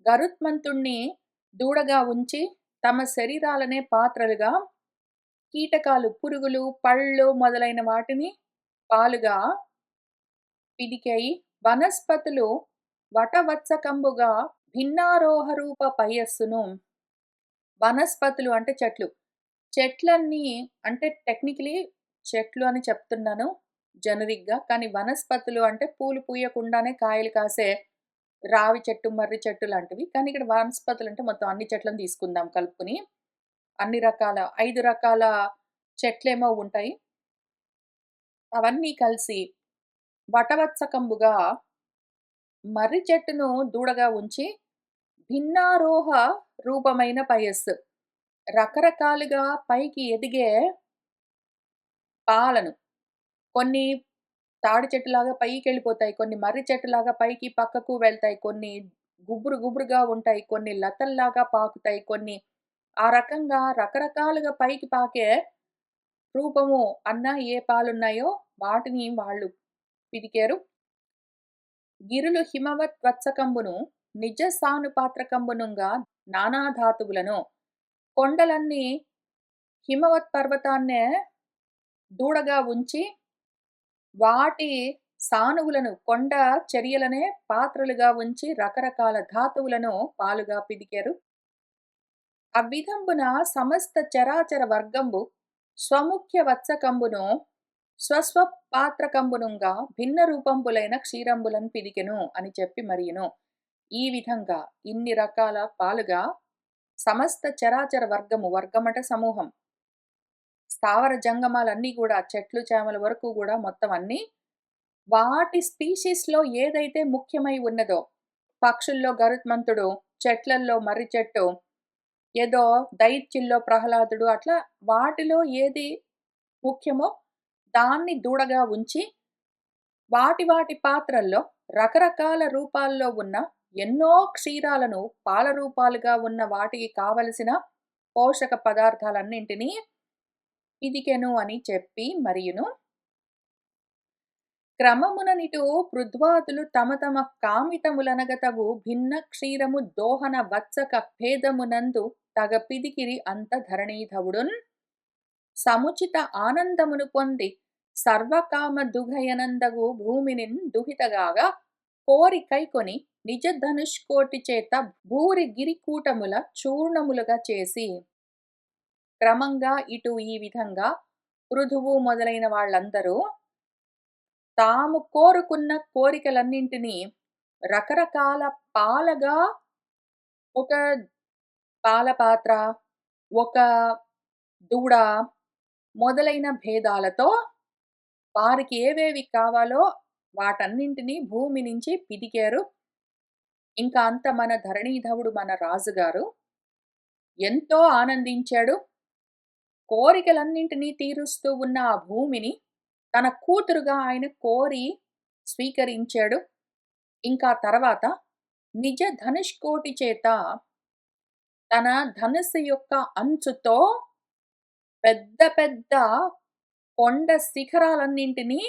గరుత్మంతుణ్ణి దూడగా ఉంచి తమ శరీరాలనే పాత్రలుగా కీటకాలు, పురుగులు, పళ్ళు మొదలైన వాటిని పాలుగా పిదికై వనస్పతులు వటవత్సకంబుగా భిన్నారోహ రూప పయస్సును. వనస్పతులు అంటే చెట్లు. చెట్లన్నీ అంటే టెక్నికలీ చెట్లు అని చెప్తున్నాను జనరిక్‌గా. కానీ వనస్పతులు అంటే పూలు పూయకుండానే కాయలు కాసే రావి చెట్టు, మర్రి చెట్టు లాంటివి. కానీ ఇక్కడ వనస్పతులు అంటే మొత్తం అన్ని చెట్లను తీసుకుందాం కలుపుకొని. అన్ని రకాల 5 రకాల చెట్లేమో ఉంటాయి. అవన్నీ కలిసి వటవత్సకంబుగా మర్రి చెట్టును దూడగా ఉంచి భిన్నారోహ రూపమైన పయస్సు. రకరకాలుగా పైకి ఎదిగే పాలను, కొన్ని తాడి చెట్టులాగా పైకెళ్ళిపోతాయి. కొన్ని మర్రి చెట్టులాగా పైకి, పక్కకు వెళ్తాయి. కొన్ని గుబురు గుబురుగా ఉంటాయి. కొన్ని లతల్లాగా పాకుతాయి. కొన్ని ఆ రకంగా రకరకాలుగా పైకి పాకే రూపము అన్న ఏ పాలున్నాయో వాటిని వాళ్ళు పిదికారు. గిరులు హిమవత్ వత్సకంబును నిజ సానుపాత్రకంబునుంగా నానా ధాతువులను. కొండలన్నీ హిమవత్ పర్వతాన్నే దూడగా ఉంచి వాటి సానువులను, కొండ చర్యలనే పాత్రలుగా ఉంచి రకరకాల ధాతువులను పాలుగా పిదికారు. అవ్విధంబున సమస్త చరాచర వర్గంబు స్వముఖ్య వత్సకంబును స్వస్వ పాత్రకంబునుంగా భిన్న రూపంబులైన క్షీరంబులను పిదికెను అని చెప్పి మరియును. ఈ విధంగా ఇన్ని రకాల పాలుగా సమస్త చరాచర వర్గము, వర్గం అంటే సమూహం, స్థావర జంగమాలన్నీ కూడా చెట్లు చేమల వరకు కూడా మొత్తం అన్నీ వాటి స్పీషీస్‌లో ఏదైతే ముఖ్యమై ఉన్నదో, పక్షుల్లో గరుత్మంతుడు, చెట్లల్లో మర్రి చెట్టు, ఏదో దైత్యుల్లో ప్రహ్లాదుడు, అట్లా వాటిలో ఏది ముఖ్యమో దాన్ని దూడగా ఉంచి వాటి వాటి పాత్రల్లో రకరకాల రూపాల్లో ఉన్న ఎన్నో క్షీరాలను పాల రూపాలుగా ఉన్న వాటికి కావలసిన పోషక పదార్థాలన్నింటినీ పిదికెను అని చెప్పి మరియును. క్రమముననిటు పృథ్వాదులు తమ తమ కామితములనగతగు భిన్న క్షీరము దోహన వత్సక భేదమునందు తగ పిదికిరి అంత ధరణీధవుడున్ సముచిత ఆనందమును పొంది సర్వకామ దుఘయనందగు భూమినిన్ దుహితగాగా కోరి కైకొని నిజ ధనుష్కోటి చేత భూరి గిరికూటముల చూర్ణములుగా చేసి. క్రమంగా ఇటు ఈ విధంగా పృథువు మొదలైన వాళ్ళందరూ తాము కోరుకున్న కోరికలన్నింటినీ రకరకాల పాలగా, ఒక పాలపాత్ర, ఒక దూడ మొదలైన భేదాలతో వారికి ఏవేవి కావాలో వాటన్నింటినీ భూమి నుంచి పిదికారు. ఇంకా అంత మన ధరణీధవుడు, మన రాజుగారు ఎంతో ఆనందించాడు. కోరికలన్నింటినీ తీరుస్తూ ఉన్న ఆ భూమిని తన కూతురుగా ఆయన కోరి స్వీకరించాడు. ఇంకా తర్వాత నిజ ధనుష్కోటి చేత తన ధనుస్సు యొక్క అంచుతో పెద్ద పెద్ద కొండ శిఖరాలన్నింటినీ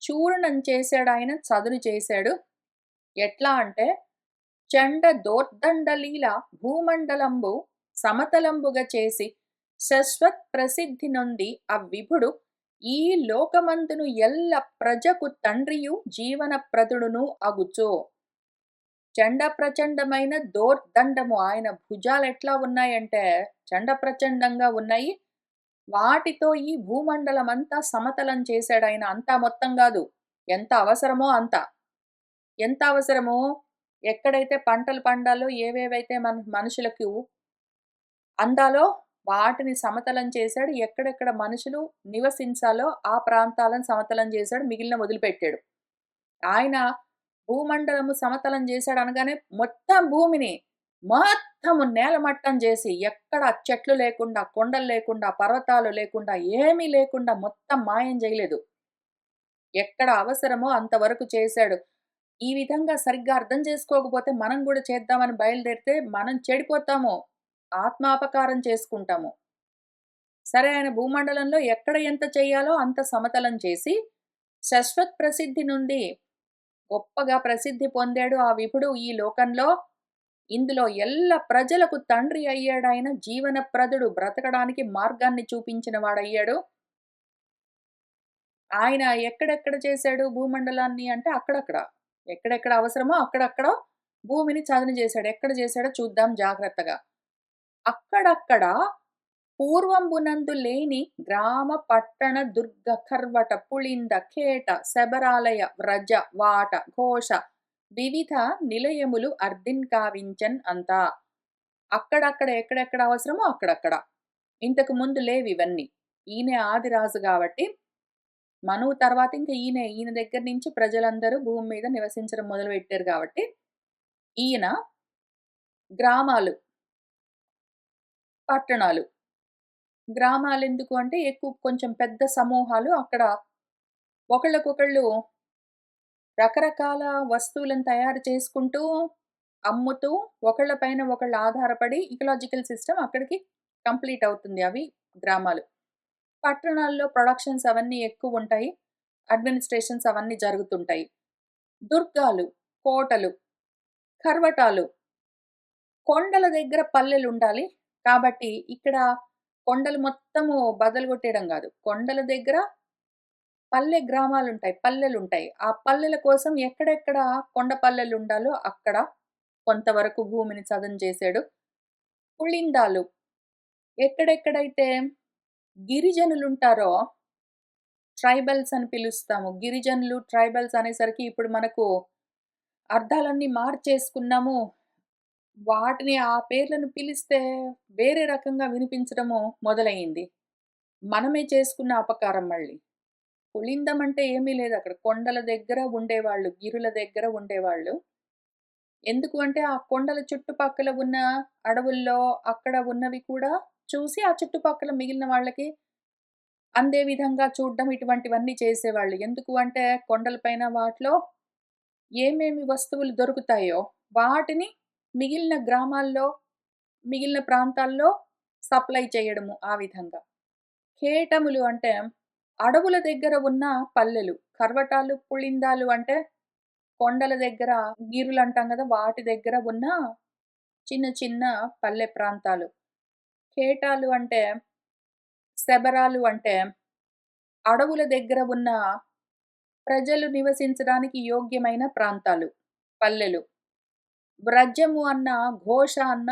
చూర్ణం చేశాడు, ఆయన చదును చేశాడు. ఎట్లా అంటే చండ దోర్దండలీల భూమండలంబు సమతలంబుగా చేసి శశ్వత్ ప్రసిద్ధి నొంది ఆ విభుడు ఈ లోకమందును ఎల్ల ప్రజకు తండ్రియు జీవన ప్రదుడును అగుచో. చండ ప్రచండమైన దోర్దండము. ఆయన భుజాలెట్లా ఉన్నాయంటే, చండ ప్రచండంగా ఉన్నాయి. వాటితో ఈ భూమండలమంతా సమతలం చేశాడాయన. అంతా మొత్తం గాదు. ఎంత అవసరమో అంత. ఎంత అవసరమో, ఎక్కడైతే పంటలు పండాలో, ఏవేవైతే మనుషులకు అందాలో వాటిని సమతలం చేశాడు. ఎక్కడెక్కడ మనుషులు నివసించాలో ఆ ప్రాంతాలను సమతలం చేశాడు. మిగిలినవి వదిలిపెట్టాడు. ఆయన భూమండలము సమతలం చేశాడనగానే మొత్తం భూమిని మొత్తము నేలమట్టం చేసి, ఎక్కడ చెట్లు లేకుండా, కొండలు లేకుండా, పర్వతాలు లేకుండా, ఏమీ లేకుండా మొత్తం మాయం చేయలేదు. ఎక్కడ అవసరమో అంతవరకు చేశాడు. ఈ విధంగా సరిగ్గా అర్థం చేసుకోకపోతే మనం గూడా చేద్దామని బయలుదేరితే మనం చెడిపోతాము. ఆత్మాపకారం చేసుకుంటాము. సరే ఆయన భూమండలంలో ఎక్కడ ఎంత చెయ్యాలో అంత సమతలం చేసి, శశ్వత్ ప్రసిద్ధి నుండి గొప్పగా ప్రసిద్ధి పొందాడు ఆ విభుడు ఈ లోకంలో. ఇందులో ఎల్ల ప్రజలకు తండ్రి అయ్యాడాయన. జీవనప్రదుడు, బ్రతకడానికి మార్గాన్ని చూపించిన వాడయ్యాడు. ఆయన ఎక్కడెక్కడ చేశాడు భూమండలాన్ని అంటే అక్కడక్కడ. ఎక్కడెక్కడ అవసరమో అక్కడక్కడ భూమిని చదును చేశాడు. ఎక్కడ చేశాడో చూద్దాం జాగ్రత్తగా. అక్కడక్కడ పూర్వంబునందు లేని గ్రామ, పట్టణ, దుర్గ, కర్వట, పుళింద, ఖేట, శబరాలయ, వ్రజ, వాట, ఘోష వివిధ నిలయములు అర్ధిన్ కావించన్ అంతా. అక్కడక్కడ ఎక్కడెక్కడ అవసరమో అక్కడక్కడ. ఇంతకు ముందు లేవివన్నీ. ఈయనే ఆదిరాజు గాబట్టి, మనువు తర్వాత ఇంక ఈయనే. ఈయన దగ్గర నుంచి ప్రజలందరూ భూమి మీద నివసించడం మొదలుపెట్టారు గాబట్టి, ఈయన గ్రామాలు, పట్టణాలు. గ్రామాలెందుకు అంటే ఎక్కువ కొంచెం పెద్ద సమూహాలు అక్కడ ఒకళ్ళకొకళ్ళు రకరకాల వస్తువులను తయారు చేసుకుంటూ, అమ్ముతూ, ఒకళ్ళ పైన ఒకళ్ళు ఆధారపడి ఇకలాజికల్ సిస్టమ్ అక్కడికి కంప్లీట్ అవుతుంది అవి గ్రామాలు. పట్టణాల్లో ప్రొడక్షన్స్ అవన్నీ ఎక్కువుంటాయి. అడ్మినిస్ట్రేషన్స్ అవన్నీ జరుగుతుంటాయి. దుర్గాలు, కోటలు, కర్వటాలు, కొండల దగ్గర పల్లెలుండాలి. కాబట్టి ఇక్కడ కొండలు మొత్తము బదలు కొట్టేయడం గాదు. కొండల దగ్గర పల్లె గ్రామాలుంటాయి. పల్లెలుంటాయి. ఆ పల్లెల కోసం ఎక్కడెక్కడ కొండ పల్లెలుండాలో అక్కడ కొంతవరకు భూమిని చదును చేశాడు. పుళిందాలు ఎక్కడెక్కడైతే గిరిజనులుంటారో ట్రైబల్స్ అని పిలుస్తాము. గిరిజనులు, ట్రైబల్స్ అనేసరికి ఇప్పుడు మనకు అర్థాలన్నీ మార్చేసుకున్నాము. వాటిని ఆ పేర్లను పిలిస్తే వేరే రకంగా వినిపించడము మొదలయింది. మనమే చేసుకున్న అపకారం మళ్ళీ. పుళిందం అంటే ఏమీ లేదక్కడ. కొండల దగ్గర ఉండేవాళ్ళు. గిరుల దగ్గర ఉండేవాళ్ళు. ఎందుకు అంటే ఆ కొండల చుట్టుపక్కల ఉన్న అడవుల్లో అక్కడ ఉన్నవి కూడా చూసి ఆ చుట్టుపక్కల మిగిలిన వాళ్ళకి అందే విధంగా చూడ్డం ఇటువంటివన్నీ చేసేవాళ్ళు. ఎందుకు అంటే కొండల పైన వాటిలో ఏమేమి వస్తువులు దొరుకుతాయో వాటిని మిగిలిన గ్రామాల్లో, మిగిలిన ప్రాంతాల్లో సప్లై చేయడము ఆ విధంగా. కేటములు అంటే అడవుల దగ్గర ఉన్న పల్లెలు. కర్వటాలు, పుళిందాలు అంటే కొండల దగ్గర గిరులంటాం గదా! వాటి దగ్గర ఉన్న చిన్న చిన్న పల్లె ప్రాంతాలు. కేటాలు అంటే, శబరాలు అంటే అడవుల దగ్గర ఉన్న ప్రజలు నివసించడానికి యోగ్యమైన ప్రాంతాలు, పల్లెలు. వ్రజము అన్న, ఘోష అన్న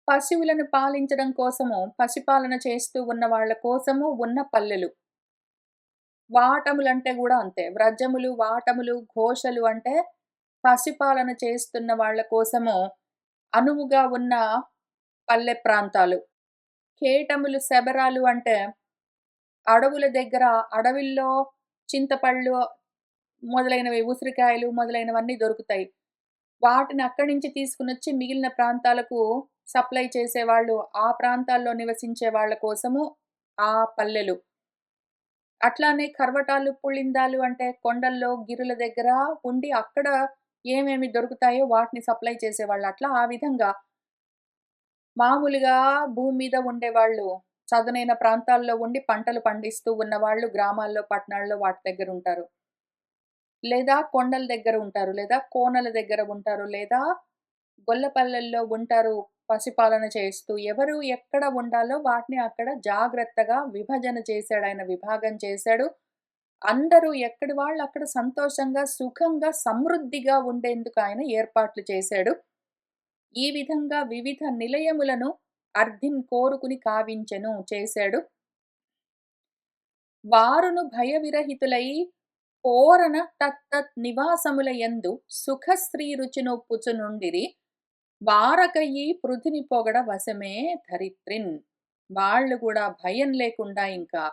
పశువులను పాలించడం కోసము, పసిపాలన చేస్తూ ఉన్న వాళ్ళ కోసము ఉన్న పల్లెలు. వాటములంటే గూడా అంతే. వ్రజములు, వాటములు, ఘోషలు అంటే పసిపాలన చేస్తున్న వాళ్ళ కోసము అనువుగా ఉన్న పల్లె ప్రాంతాలు. కేటములు, శబరాలు అంటే అడవుల దగ్గర అడవిల్లో చింతపళ్ళు మొదలైనవి, ఉసిరికాయలు మొదలైనవన్నీ దొరుకుతాయి. వాటిని అక్కడి నుంచి తీసుకొనొచ్చి మిగిలిన ప్రాంతాలకు సప్లై చేసేవాళ్ళు. ఆ ప్రాంతాల్లో నివసించే వాళ్ళ కోసము ఆ పల్లెలు. అట్లానే కర్వటాలు, పుళిందాలు అంటే కొండల్లో, గిరుల దగ్గర ఉండి అక్కడ ఏమేమి దొరుకుతాయో వాటిని సప్లై చేసేవాళ్ళు. అట్లా ఆ విధంగా మామూలుగా భూమి మీద ఉండేవాళ్ళు చదునైన ప్రాంతాల్లో ఉండి పంటలు పండిస్తూ ఉన్నవాళ్ళు గ్రామాల్లో, పట్టణాల్లో వాటి దగ్గరుంటారు. లేదా కొండల దగ్గర ఉంటారు. లేదా కోనల దగ్గర ఉంటారు. లేదా గొల్లపల్లెల్లో ఉంటారు పసిపాలన చేస్తూ. ఎవరు ఎక్కడ ఉండాలో వాటిని అక్కడ జాగ్రత్తగా విభజన చేశాడాయన. విభాగం చేశాడు. అందరూ ఎక్కడి వాళ్ళు అక్కడ సంతోషంగా, సుఖంగా, సమృద్ధిగా ఉండేందుకు ఆయన ఏర్పాట్లు చేశాడు. ఈ విధంగా వివిధ నిలయములను కోరుకుని కావించెను చేశాడు. వారును భయవిరహితులై పోరన తత్తత్ నివాసములయందు సుఖశ్రీ రుచినొప్పుచునుండిరి. వారకయి పృథిని పొగడ వశమే ధరిత్రిన్. వాళ్ళు కూడా భయం లేకుండా ఇంకా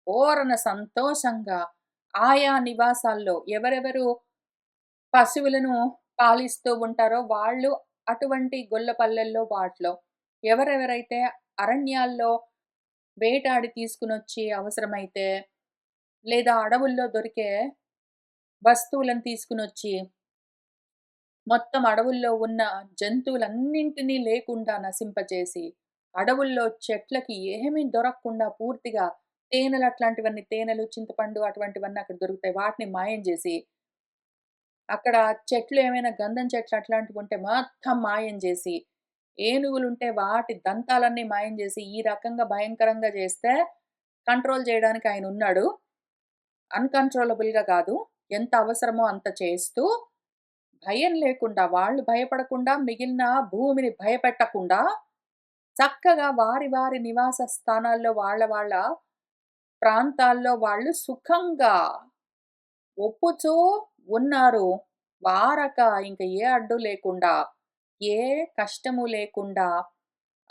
పూరణ సంతోషంగా ఆయా నివాసాల్లో ఎవరెవరు పశువులను పాలిస్తూ ఉంటారో వాళ్ళు అటువంటి గొల్లపల్లెల్లో వాటిలో, ఎవరెవరైతే అరణ్యాల్లో వేటాడి తీసుకునొచ్చి అవసరమైతే లేదా అడవుల్లో దొరికే వస్తువులను తీసుకునొచ్చి మొత్తం అడవుల్లో ఉన్న జంతువులన్నింటినీ లేకుండా నశింపచేసి, అడవుల్లో చెట్లకి ఏమీ దొరకకుండా పూర్తిగా తేనెలు అట్లాంటివన్నీ తేనెలు, చింతపండు అటువంటివన్నీ అక్కడ దొరుకుతాయి. వాటిని మాయం జేసి, అక్కడ చెట్లు ఏమైనా గంధం చెట్లు అట్లాంటివుంటే మొత్తం మాయం జేసి, ఏనుగులుంటే వాటి దంతాలన్నీ మాయం జేసి, ఈ రకంగా భయంకరంగా జేస్తే కంట్రోల్ జేయడానికి ఆయనున్నాడు. అన్‌కంట్రోలబుల్‌గా కాదు. ఎంత అవసరమో అంత చేస్తూ భయం లేకుండా, వాళ్ళు భయపడకుండా, మిగిలిన భూమిని భయపెట్టకుండా, చక్కగా వారి వారి నివాస స్థానాల్లో వాళ్ళ వాళ్ళ ప్రాంతాల్లో వాళ్ళు సుఖంగా ఒప్పుచూ ఉన్నారు. వారక ఇంక ఏ అడ్డు లేకుండా, ఏ కష్టము లేకుండా,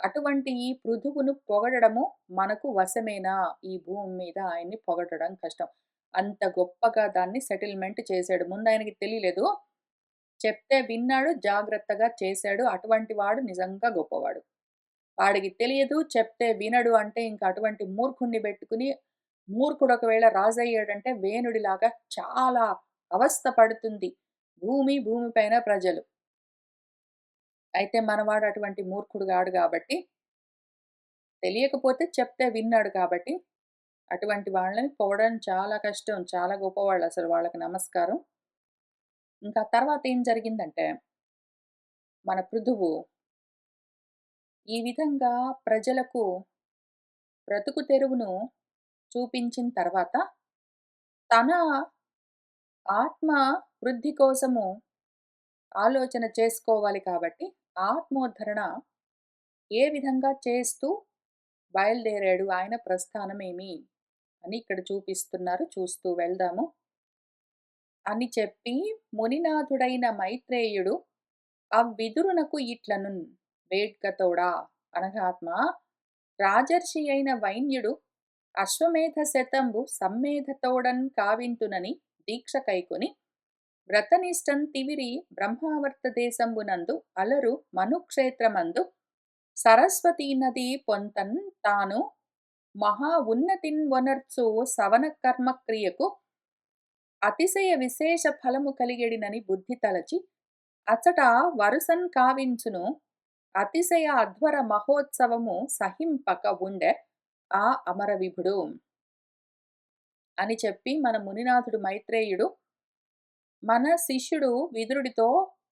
అటువంటి ఈ పృథువును పొగడడము మనకు వశమేనా? ఈ భూమి మీద ఆయన్ని పొగడడం కష్టం. అంత గొప్పగా దాన్ని సెటిల్‌మెంట్ చేశాడు. ముందాయనకి తెలియలేదు. చెప్తే విన్నాడు, జాగ్రత్తగా చేశాడు. అటువంటి వాడు నిజంగా గొప్పవాడు. వాడికి తెలియదు, చెప్తే వినడు అంటే ఇంక అటువంటి మూర్ఖుడిని బెట్టుకుని, మూర్ఖుడు ఒకవేళ రాజయ్యాడంటే వేనుడిలాగా చాలా అవస్థ పడుతుంది భూమి, భూమి పైన ప్రజలు. అయితే మనవాడు అటువంటి మూర్ఖుడు గాడు గాబట్టి, తెలియకపోతే చెప్తే విన్నాడు కాబట్టి, అటువంటి వాళ్ళని పొగడడం చాలా కష్టం. చాలా గొప్పవాళ్ళసలు వాళ్ళకి నమస్కారం. ఇంకా తర్వాత ఏం జరిగిందంటే, మన పృథువు ఈ విధంగా ప్రజలకు బ్రతుకు తెరువును చూపించిన తర్వాత, తన ఆత్మ వృద్ధి కోసము ఆలోచన చేసుకోవాలి కాబట్టి, ఆత్మోద్ధరణ ఏ విధంగా చేస్తూ బయలుదేరాడు, ఆయన ప్రస్థానమేమి అని ఇక్కడ చూపిస్తున్నారు. చూస్తూ వెళ్దాము. అని చెప్పి మునినాథుడైన మైత్రేయుడు అవ్విదురునకు ఇట్లనున్ వేడ్కతోడా అనగాత్మ రాజర్షి అయిన వైన్యుడు అశ్వమేధ శతంబు సమ్మేధతోడన్ కావింతునని దీక్ష కైకొని వ్రతనిష్టం తివిరి బ్రహ్మావర్త దేశంబునందు అలరు మనుక్షేత్రమందు సరస్వతీ నది పొంతన్ తాను మహా ఉన్నతిన్ వనర్చు సవన కర్మక్రియకు అతిశయ విశేష ఫలము కలిగెడినని బుద్ధి తలచి అచట వరుసన్ కావించును అతిశయ అధ్వర మహోత్సవము సహింపక ఉండే ఆ అమరవిభుడు అని చెప్పి మన మునినాథుడు మైత్రేయుడు మన శిష్యుడు విదురుడితో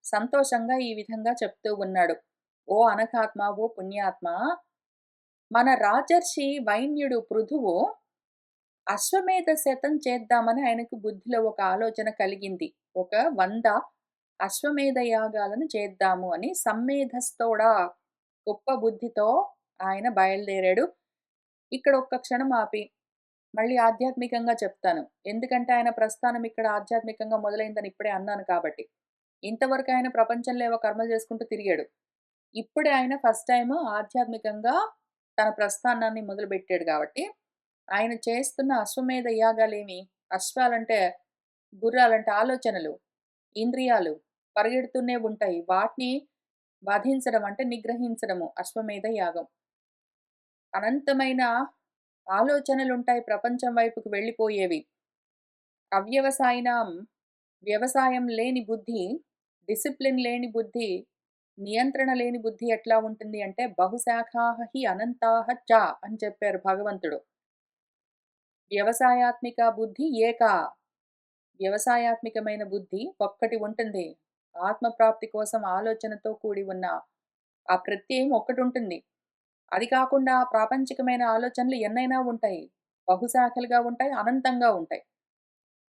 సంతోషంగా ఈ విధంగా చెప్తూ ఉన్నాడు. ఓ అనఘాత్మ, ఓ పుణ్యాత్మ, మన రాజర్షి వైన్యుడు పృథువు అశ్వమేధ శతం చేద్దామని ఆయనకు బుద్ధిలో ఒక ఆలోచన కలిగింది. ఒక 100 అశ్వమేధ యాగాలను చేద్దాము అని సమ్మేధస్థోడా గొప్ప బుద్ధితో ఆయన బయలుదేరాడు. ఇక్కడ ఒక్క క్షణం ఆపి మళ్ళీ ఆధ్యాత్మికంగా చెప్తాను. ఎందుకంటే ఆయన ప్రస్థానం ఇక్కడ ఆధ్యాత్మికంగా మొదలైందని ఇప్పుడే అన్నాను కాబట్టి. ఇంతవరకు ఆయన ప్రపంచంలో ఏవో కర్మలు చేసుకుంటూ తిరిగాడు. ఇప్పుడే ఆయన ఫస్ట్ టైము ఆధ్యాత్మికంగా తన ప్రస్థానాన్ని మొదలుపెట్టాడు కాబట్టి, ఆయన చేస్తున్న అశ్వమేధ యాగాలేమి? అశ్వాలంటే గుర్రాలంటే ఆలోచనలు, ఇంద్రియాలు పరిగెడుతూనే ఉంటాయి. వాటిని వధించడం అంటే నిగ్రహించడము అశ్వమేధ యాగం. అనంతమైన ఆలోచనలుంటాయి ప్రపంచం వైపుకు వెళ్ళిపోయేవి. అవ్యవసాయినాం వ్యవసాయం లేని బుద్ధి, డిసిప్లిన్ లేని బుద్ధి, నియంత్రణ లేని బుద్ధి ఎట్లా ఉంటుంది అంటే బహుశాఖాః హి అనంతాః చ అని చెప్పారు భగవంతుడు. వ్యవసాయాత్మిక బుద్ధి ఏకా. వ్యవసాయాత్మికమైన బుద్ధి ఒక్కటి ఉంటుంది. ఆత్మప్రాప్తి కోసం ఆలోచనతో కూడి ఉన్న ఆ ప్రత్యయం ఒక్కటుంటుంది. అది కాకుండా ప్రాపంచికమైన ఆలోచనలు ఎన్నైనా ఉంటాయి. బహుశాఖలుగా ఉంటాయి, అనంతంగా ఉంటాయి.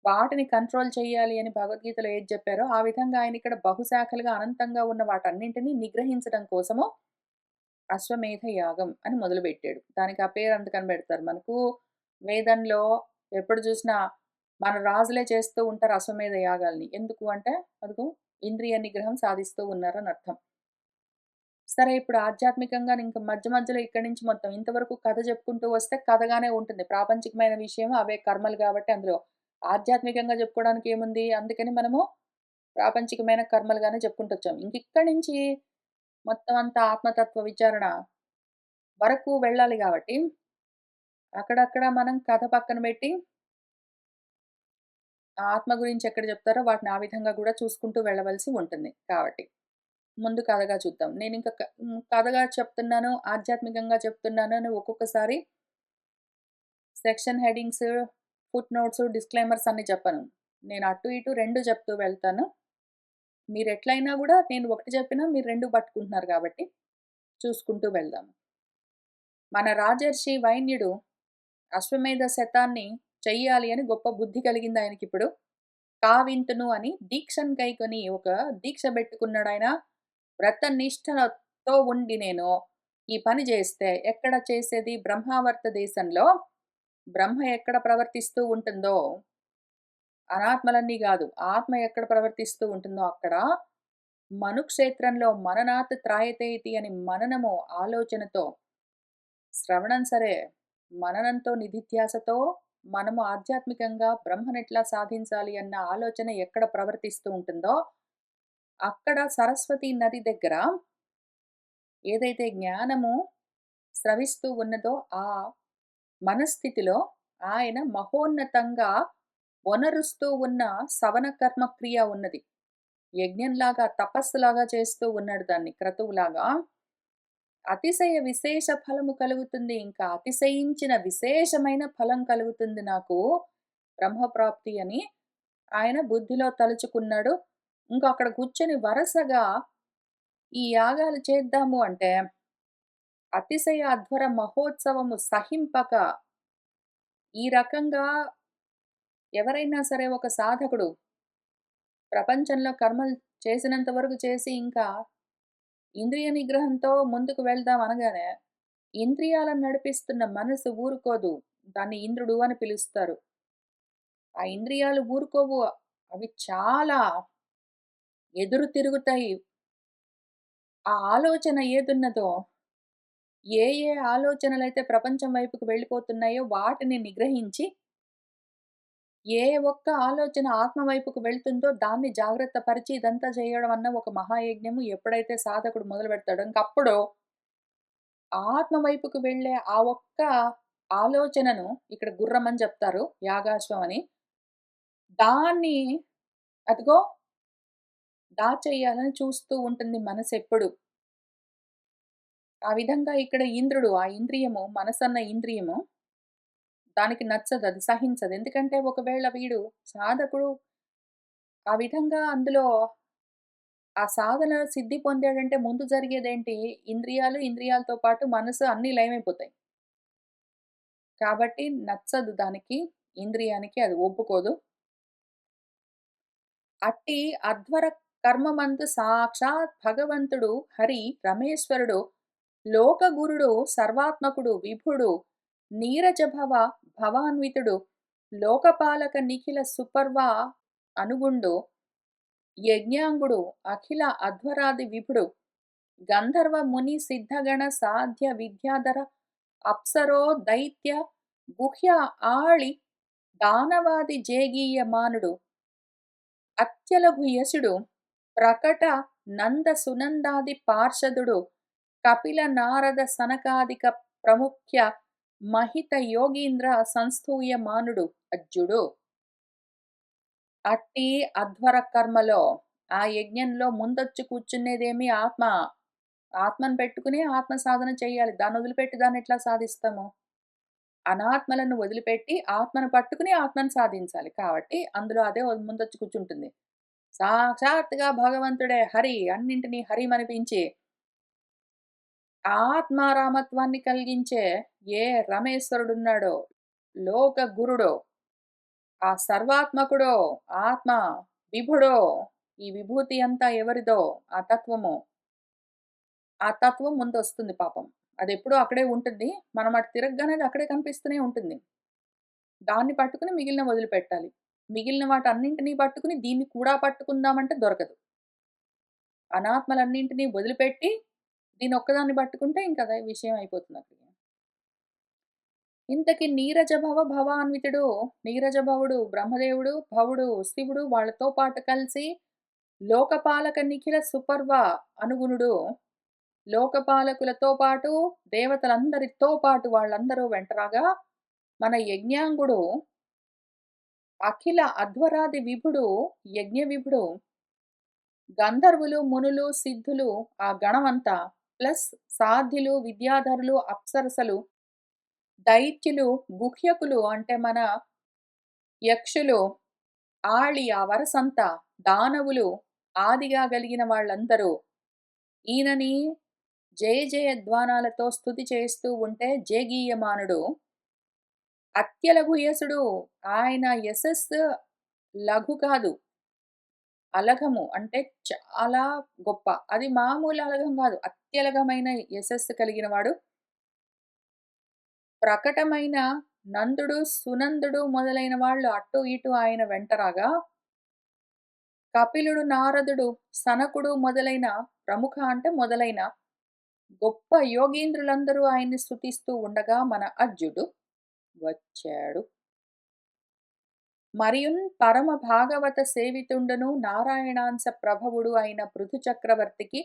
వాటిని కంట్రోల్ చేయాలి అని భగవద్గీతలో ఏది చెప్పారో, ఆ విధంగా ఆయన ఇక్కడ బహుశాఖలుగా అనంతంగా ఉన్న వాటన్నింటిని నిగ్రహించడం కోసము అశ్వమేధ యాగం అని మొదలుపెట్టాడు. దానికి ఆ పేరు అందుకని పెడతారు. మనకు వేదంలో ఎప్పుడు చూసినా మన రాజులే చేస్తూ ఉంటారు అశ్వమేధ యాగాల్ని. ఎందుకు అంటే అదిగో ఇంద్రియ నిగ్రహం సాధిస్తూ ఉన్నారని అర్థం. సరే ఇప్పుడు ఆధ్యాత్మికంగా ఇంక మధ్య మధ్యలో ఇక్కడి నుంచి మొత్తం ఇంతవరకు కథ చెప్పుకుంటూ వస్తే కథగానే ఉంటుంది. ప్రాపంచికమైన విషయం అవే కర్మలు కాబట్టి అందులో ఆధ్యాత్మికంగా చెప్పుకోవడానికి ఏముంది? అందుకని మనము ప్రాపంచికమైన కర్మలుగానే చెప్పుకుంటొచ్చాం. ఇంకిక్కడి నుంచి మొత్తం అంతా ఆత్మతత్వ విచారణ వరకు వెళ్ళాలి గాబట్టి, అక్కడక్కడ మనం కథ పక్కన బెట్టి, ఆ ఆత్మ గురించి ఎక్కడ చెప్తారో వాటిని ఆ విధంగా గూడా చూసుకుంటూ వెళ్ళవలసి ఉంటుంది కాబట్టి. ముందు కథగా చూద్దాం. కథగా చెప్తున్నాను, ఆధ్యాత్మికంగా చెప్తున్నాను అని ఒక్కొక్కసారి section headings, foot notes, disclaimers అన్నీ చెప్పను. నేను అటు ఇటు 2 చెప్తూ వెళ్తాను. మీరెట్లైనా గూడా నేను ఒకటి చెప్పినా మీరు 2 పట్టుకుంటున్నారు గాబట్టి, చూసుకుంటూ వెళ్దాం. మన రాజర్షి వైన్యుడు అశ్వమేధ శతాన్ని చెయ్యాలి అని గొప్ప బుద్ధి కలిగింది ఆయనకిప్పుడు. కావింతును అని దీక్షను కైకొని ఒక దీక్ష బెట్టుకున్నాడాయన. వ్రత నిష్ఠతో ఉండి నేను ఈ పని జేస్తే ఎక్కడ చేసేది బ్రహ్మావర్త దేశంలో బ్రహ్మ ఎక్కడ ప్రవర్తిస్తూ ఉంటుందో, అనాత్మలన్నీ గాదు. ఆత్మ ఎక్కడ ప్రవర్తిస్తూ ఉంటుందో అక్కడ మనుక్షేత్రంలో మననాత్ త్రాయతే ఇతి అని మననము ఆలోచనతో శ్రవణం సరే, మననంతో నిధిధ్యాసతో మనము ఆధ్యాత్మికంగా బ్రహ్మనెట్లా సాధించాలి అన్న ఆలోచన ఎక్కడ ప్రవర్తిస్తూ ఉంటుందో, అక్కడ సరస్వతీ నది దగ్గర ఏదైతే జ్ఞానము స్రవిస్తూ ఉన్నదో, ఆ మనస్థితిలో ఆయన మహోన్నతంగా ఒనరుస్తూ ఉన్న సవన కర్మ క్రియ ఉన్నది. యజ్ఞంలాగా, తపస్సులాగా చేస్తూ ఉన్నాడు దాన్ని క్రతువులాగా. అతిశయ విశేష ఫలము కలుగుతుంది. ఇంకా అతిశయించిన విశేషమైన ఫలం కలుగుతుంది నాకు బ్రహ్మప్రాప్తి అని ఆయన బుద్ధిలో తలుచుకున్నాడు. ఇంకా అక్కడ కూర్చొని వరసగా ఈ యాగాలు చేద్దాము అంటే అతిశయ అధ్వర మహోత్సవము సహింపక ఈ రకంగా ఎవరైనా సరే ఒక సాధకుడు ప్రపంచంలో కర్మలు చేసినంత వరకు చేసి ఇంకా ఇంద్రియ నిగ్రహంతో ముందుకు వెళ్దాం అనగానే, ఇంద్రియాలను నడిపిస్తున్న మనసు ఊరుకోదు. దాన్ని ఇంద్రుడు అని పిలుస్తారు. ఆ ఇంద్రియాలు ఊరుకోవు. అవి చాలా ఎదురు తిరుగుతాయి. ఆ ఆలోచన ఏదున్నదో, ఏ ఏ ఆలోచనలైతే ప్రపంచం వైపుకు వెళ్ళిపోతున్నాయో వాటిని నిగ్రహించి, ఏ ఒక్క ఆలోచన ఆత్మ వైపుకు వెళ్తుందో దాన్ని జాగ్రత్త పరిచి ఇదంతా చేయడం అన్న ఒక మహాయజ్ఞము ఎప్పుడైతే సాధకుడు మొదలుపెడతాడో ఇంకప్పుడు ఆత్మ వైపుకు వెళ్ళే ఆ ఒక్క ఆలోచనను ఇక్కడ గుర్రం అని చెప్తారు. యాగాశ్వం అని. దాన్ని అదిగో దాచేయాలని చూస్తూ ఉంటుంది మనసెప్పుడు. ఆ విధంగా ఇక్కడ ఇంద్రుడు ఆ ఇంద్రియము మనసన్న ఇంద్రియము దానికి నచ్చదు. అది సహించదు. ఎందుకంటే ఒకవేళ వీడు సాధకుడు ఆ విధంగా అందులో ఆ సాధన సిద్ధి పొందాడంటే ముందు జరిగేదేంటి? ఇంద్రియాలు, ఇంద్రియాలతో పాటు మనసు అన్నీ లయమైపోతాయి. కాబట్టి నచ్చదు దానికి. ఇంద్రియానికి అది ఒప్పుకోదు. అట్టి అధ్వర కర్మమందు సాక్షాత్ భగవంతుడు హరి రమేశ్వరుడు లోకగురుడు సర్వాత్మకుడు విభుడు నీరజభవ భవాన్వితుడు లోకపాలక నిఖిల సుపర్వ అనుగుండు యజ్ఞాంగుడు అఖిల అధ్వరాది విభుడు గంధర్వ ముని సిద్ధగణ సాధ్య విద్యాధర అప్సరో దైత్య గుహ్య ఆళి దానవాది జేగీయమానుడు అత్యలఘు యసుడు ప్రకట నంద సునందాది పార్షదుడు కపిల నారద సనకాదిక ప్రముఖ్య మహిత యోగీంద్ర సంస్థూయమానుడు అజ్జుడు. అట్టి అధ్వర కర్మలో ఆ యజ్ఞంలో ముందొచ్చి కూర్చునేదేమి ఆత్మ. ఆత్మను పెట్టుకుని ఆత్మ సాధన చేయాలి. దాన్ని వదిలిపెట్టి దాన్ని ఎట్లా సాధిస్తాము? అనాత్మలను వదిలిపెట్టి ఆత్మను పట్టుకుని ఆత్మను సాధించాలి. కాబట్టి అందులో అదే ముందొచ్చి కూర్చుంటుంది. సాక్షాత్తుగా భగవంతుడే హరి అన్నింటినీ హరిమనిపించి ఆత్మారామత్వాన్ని కలిగించే ఏ రమేశ్వరుడున్నాడో, లోక గురుడో ఆ సర్వాత్మకుడో, ఆత్మ, విభుడో, ఈ విభూతి అంతా ఎవరిదో ఆ తత్వము. ఆ తత్వం ముందొస్తుంది పాపం. అదెప్పుడూ అక్కడే ఉంటుంది. మనం అటు తిరగగానే అది అక్కడే కనిపిస్తూనే ఉంటుంది. దాన్ని పట్టుకొని మిగిలినవి వదిలిపెట్టాలి. మిగిలిన వాటన్నింటిని పట్టుకొని దీన్ని కూడా పట్టుకుందామంటే దొరకదు. అనాత్మలన్నింటిని వదిలిపెట్టి దీన్నొక్కదాన్ని పట్టుకుంటే ఇంకదే విషయం అయిపోతుందక్కడ. ఇంతకి భవాన్వితుడు, నీరజభవుడు బ్రహ్మదేవుడు, భవుడు శివుడు వాళ్ళతో పాటు కలిసి లోకపాలక నిఖిల సుపర్వ అనుగుణుడు, లోకపాలకులతో పాటు దేవతలందరితో పాటు వాళ్ళందరూ వెంటరాగా మన యజ్ఞాంగుడు, అఖిల అధ్వరాది విభుడు, యజ్ఞ విభుడు, గంధర్వులు, మునులు, సిద్ధులు ఆ గణమంతా ప్లస్ సాధ్యులు, విద్యాధరులు, అప్సరసలు, దైత్యులు, గుహ్యకులు అంటే మన యక్షులు, ఆళి ఆ వరసంతా, దానవులు, ఆదిగా గలిగిన వాళ్ళందరూ ఈయనని జయ జయధ్వానాలతో స్తుతి చేస్తూ ఉంటే జేగీయమానుడు, అత్యలఘు యసుడు, ఆయన యశస్సు లఘు కాదు. అలఘము అంటే చాలా గొప్ప. అది మామూలు అలఘం గాదు. అత్యలఘమైన యశస్సు కలిగిన వాడు. ప్రకటమైన నందుడు, సునందుడు మొదలైన వాళ్ళు అటు ఇటు ఆయన వెంటరాగా, కపిలుడు, నారదుడు, సనకుడు మొదలైన ప్రముఖ అంటే మొదలైన గొప్ప యోగీంద్రులందరూ ఆయన్ని స్తుతిస్తూ ఉండగా మన అజ్జుడు వచ్చాడు. మరియున్ పరమ భాగవత సేవితుండును నారాయణాంశ ప్రభవుడు అయిన పృథు చక్రవర్తికి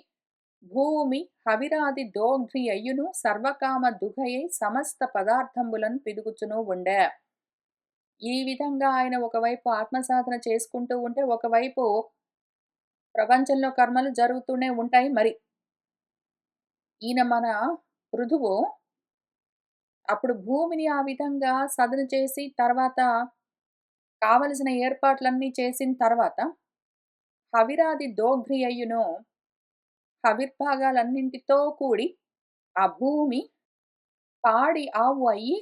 భూమి హవిరాది దోగ్ధ్రి అయ్యును సర్వకామ దుఘయై సమస్త పదార్థంబులను పిదుగుచును ఉండే. ఈ విధంగా ఆయన ఒకవైపు ఆత్మసాధన చేసుకుంటూ ఉంటే, ఒకవైపు ప్రపంచంలో కర్మలు జరుగుతూనే ఉంటాయి మరి. ఈయన మన పృథువు అప్పుడు భూమిని ఆ విధంగా సదును చేసి తర్వాత కావలసిన ఏర్పాట్లన్నీ చేసిన తర్వాత హవిరాది దోగ్ధ్రి అయ్యును హవిర్భాగాలన్నింటితో కూడి ఆ భూమి పాడి ఆవు అయ్యి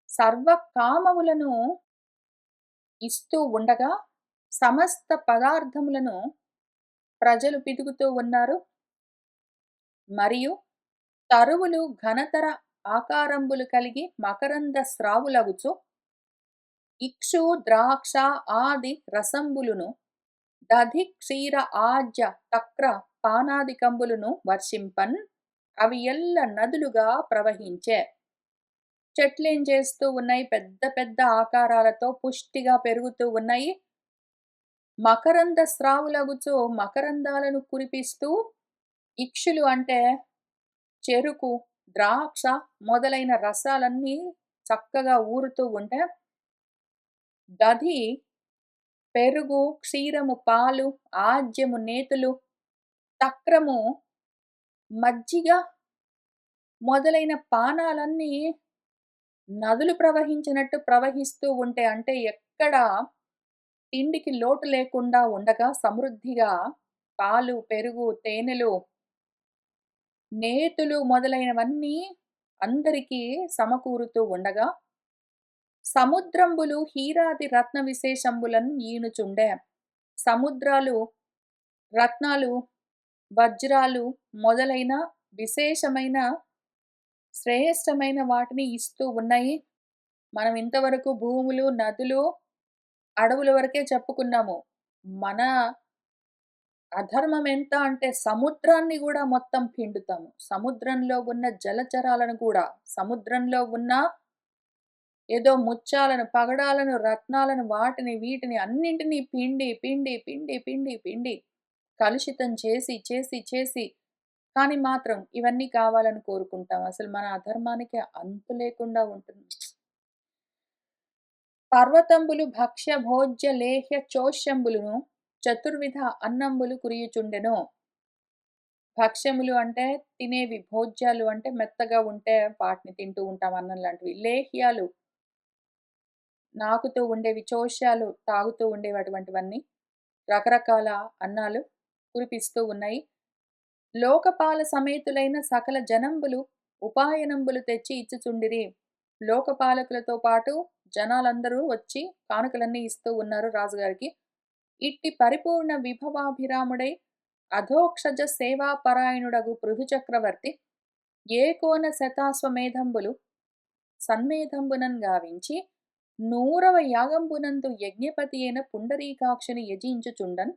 సర్వ కామములను ఇస్తూ ఉండగా సమస్త పదార్థములను ప్రజలు పితుకుతూ ఉన్నారు. మరియు తరువులు ఘనతర ఆకారంబులు కలిగి మకరంద స్రావులగుచు ఇక్షు ద్రాక్ష ఆది రసంబులును దధి క్షీర ఆజ్య తక్ర పానాదికంబులును వర్షింపన్ అవి ఎల్ల నదులుగా ప్రవహించే. చెట్లేం చేస్తూ ఉన్నాయి, పెద్ద పెద్ద ఆకారాలతో పుష్టిగా పెరుగుతూ ఉన్నాయి. మకరంద స్రావులగుచు మకరందాలను కురిపిస్తూ, ఇక్షులు అంటే చెరుకు, ద్రాక్ష మొదలైన రసాలన్నీ చక్కగా ఊరుతూ ఉంటే, దధి పెరుగు, క్షీరము పాలు, ఆజ్యము నేతులు, తక్రము మజ్జిగ మొదలైన పానాలన్నీ నదులు ప్రవహించినట్టు ప్రవహిస్తూ ఉంటే, అంటే ఎక్కడ తిండికి లోటు లేకుండా ఉండగా సమృద్ధిగా పాలు, పెరుగు, తేనెలు, నేతులు మొదలైనవన్నీ అందరికీ సమకూరుతూ ఉండగా, సముద్రంబులు హీరాది రత్న విశేషంబులను ఈనుచుండే. సముద్రాలు రత్నాలు, వజ్రాలు మొదలైన విశేషమైన శ్రేష్టమైన వాటిని ఇస్తూ ఉన్నాయి. మనం ఇంతవరకు భూములు, నదులు, అడవుల వరకే చెప్పుకున్నాము. మన అధర్మం ఎంత అంటే సముద్రాన్ని గూడా మొత్తం పిండుతాము. సముద్రంలో ఉన్న జలచరాలను కూడా, సముద్రంలో ఉన్న ఏదో ముత్యాలను, పగడాలను, రత్నాలను వాటిని, వీటిని అన్నింటిని పిండి, పిండి, పిండి, పిండి, పిండి కలుషితం చేసి, చేసి, చేసి కానీ మాత్రం ఇవన్నీ కావాలని కోరుకుంటాం. అసలు మన అధర్మానికి అంతు లేకుండా ఉంటుంది. పర్వతంబులు భక్ష్య భోజ్య లేహ్య చోష్యంబులును చతుర్విధ అన్నంబులు కురియుచుండెను. భక్ష్యములు అంటే తినేవి, భోజ్యాలు అంటే మెత్తగా ఉంటే వాటిని తింటూ ఉంటాం అన్నం లాంటివి. లేహ్యాలు నాకుతూ ఉండేవి, చోష్యాలు తాగుతూ ఉండేవి, అటువంటివన్నీ రకరకాల అన్నాలు కురిపిస్తూ ఉన్నాయి. లోకపాల సమేతులైన సకల జనంబులు ఉపాయనంబులు తెచ్చి ఇచ్చుచుండిరి. లోకపాలకులతో పాటు జనాలందరూ వచ్చి కానుకలన్నీ ఇస్తూ ఉన్నారు రాజుగారికి. ఇట్టి పరిపూర్ణ విభవాభిరాముడై అధోక్షజ సేవాపరాయణుడగు పృథు చక్రవర్తి ఏకోన శతాశ్వమేధంబులు సన్మేధంబునన్ గావించి 100వ యాగంబునందు యజ్ఞపతి అయిన పుండరీకాక్షుని యజించుచుండన్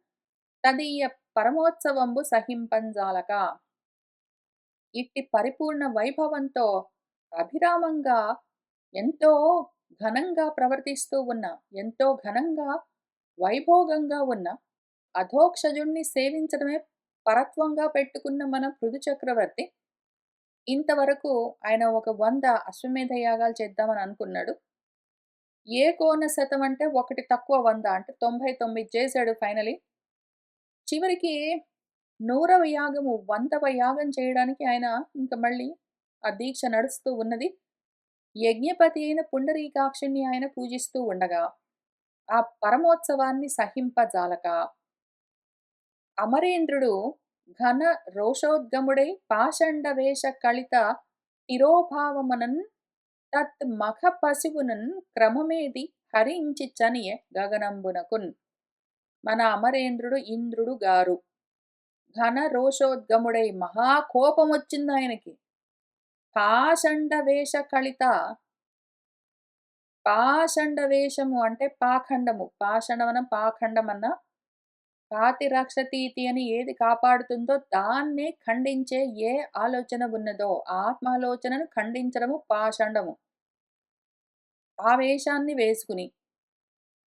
తదీయ పరమోత్సవంబు సహింపంజాలక. ఇట్టి పరిపూర్ణ వైభవంతో అభిరామంగా ఎంతో ఘనంగా ప్రవర్తిస్తూ ఉన్న, ఎంతో ఘనంగా వైభోగంగా ఉన్న అధోక్షజుణ్ణి సేవించడమే పరత్వంగా పెట్టుకున్న మన పృథు చక్రవర్తి ఇంతవరకు ఆయన ఒక 100 అశ్వమేధ యాగాలు చేద్దామని అనుకున్నాడు. ఏ కోన శతం అంటే ఒకటి తక్కువ 100 అంటే 99 చేశాడు ఫైనలీ. చివరికి 100వ యాగము 100వ యాగం చేయడానికి ఆయన ఇంక మళ్ళీ ఆ దీక్ష నడుస్తూ ఉన్నది. యజ్ఞపతి అయిన పుండరీకాక్షుణ్ణి ఆయన పూజిస్తూ ఉండగా ఆ పరమోత్సవాన్ని సహింపజాలక అమరేంద్రుడు ఘన రోషోద్గముడై పాషండ వేష కలిత తిరోభావమనన్ తత్ మఖ పశువునన్ క్రమమేది హరించి చనియ గగనంబునకున్. మన అమరేంద్రుడు ఇంద్రుడు గారు ఘన రోషోద్గముడై మహాకోపం వచ్చింది ఆయనకి. పాషండ వేష కలిత, పాషండ వేషము అంటే పాఖండము, పాషండమన పాఖండమన్న పాతి రక్షతీతి అని ఏది కాపాడుతుందో దాన్నే ఖండించే ఏ ఆలోచన ఉన్నదో ఆత్మాలోచనను ఖండించడము పాషండము. ఆ వేషాన్ని వేసుకుని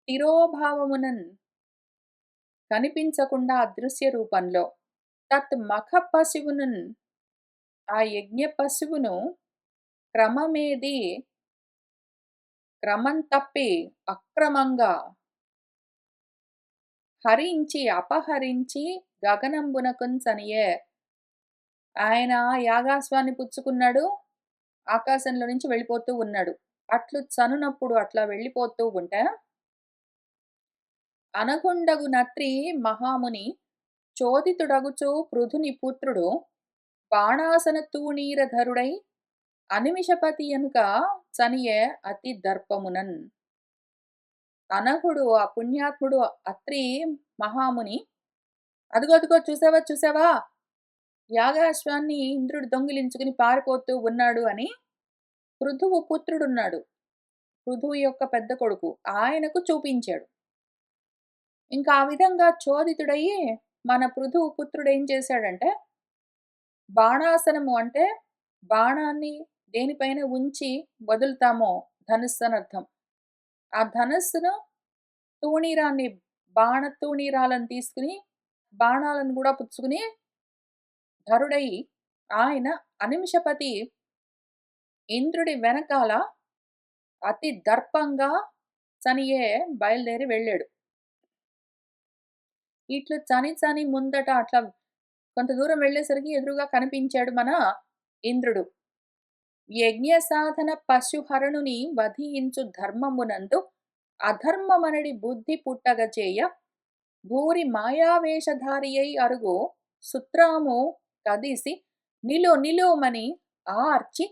తిరోభావమునన్ కనిపించకుండా అదృశ్య రూపంలో తత్ మఖ పశువునన్ ఆ యజ్ఞ పశువును క్రమమేది క్రమం తప్పి అక్రమంగా హరించి అపహరించి గగనంబునకున్ సనియే. ఆయన యాగాశ్వాన్ని పుచ్చుకున్నాడు, ఆకాశంలో నుంచి వెళ్ళిపోతూ ఉన్నాడు. అట్లు చనునప్పుడు అట్లా వెళ్ళిపోతూ ఉంటే అనగుండగు నత్రి మహాముని చోదితుడగుచు పృథుని పుత్రుడు బాణాసన తూణీరధరుడై అనిమిషపతి ఎనుక చనియే అతి దర్పమునన్. అనఘుడు ఆ పుణ్యాత్ముడు అత్రి మహాముని అదిగో అదిగో చూసావా చూసావా యాగాశ్వాన్ని ఇంద్రుడు దొంగిలించుకుని పారిపోతూ ఉన్నాడు అని పృథువు పుత్రుడున్నాడు, పృథువు యొక్క పెద్ద కొడుకు, ఆయనకు చూపించాడు. ఇంకా ఆ విధంగా చోదితుడయ్యి మన పృథువు పుత్రుడు ఏం చేశాడంటే బాణాసనము అంటే బాణాన్ని దేనిపైన ఉంచి వదులుతామో ధనుస్సు అనర్థం. ఆ ధనస్సును తూణీరాన్ని బాణ తూణీరాలను తీసుకుని బాణాలను కూడా పుచ్చుకుని ధరుడై ఆయన అనిమిషపతి ఇంద్రుడి వెనకాల అతి దర్పంగా చనియే బయలుదేరి వెళ్ళాడు. ఇట్లు చని చని ముందట అట్లా కొంత దూరం వెళ్ళేసరికి ఎదురుగా కనిపించాడు మన ఇంద్రుడు. యజ్ఞ సాధన పశుహరణుని వధించు ధర్మమునందు అధర్మమనడి బుద్ధి పుట్టగ చేయ భూరి మాయావేషధారి అయి అరుగు సుత్రాము కదిసి నిలో నిలోమని ఆర్చి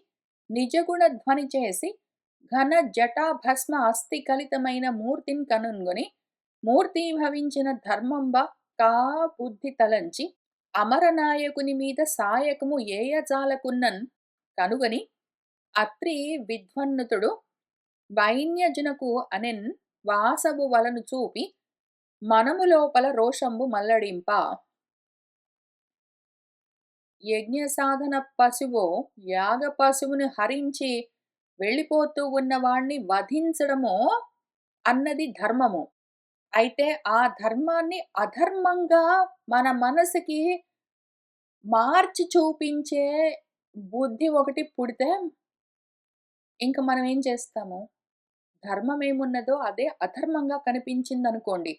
నిజగుణ ధ్వని చేసి ఘన జటా భస్మ అస్థి కలితమైన మూర్తిని కనుగొని మూర్తి భవించిన ధర్మంబ కా బుద్ధి తలంచి అమరనాయకుని మీద సాయకము ఏయజాలకున్నన్ కనుగొని అత్రి విద్వన్నుతుడు వైన్యజునకు అనెన్ వాసవు వలను చూపి మనము లోపల రోషంబు మల్లడింప. యజ్ఞ సాధన పశువు యాగ పశువును హరించి వెళ్ళిపోతూ ఉన్నవాణ్ణి వధించడము అన్నది ధర్మము. అయితే ఆ ధర్మాన్ని అధర్మంగా మన మనసుకి మార్చి చూపించే బుద్ధి ఒకటి పుడితే ఇంక మనం ఏం చేస్తాము? ధర్మం ఏమున్నదో అదే అధర్మంగా కనిపించిందనుకోండి,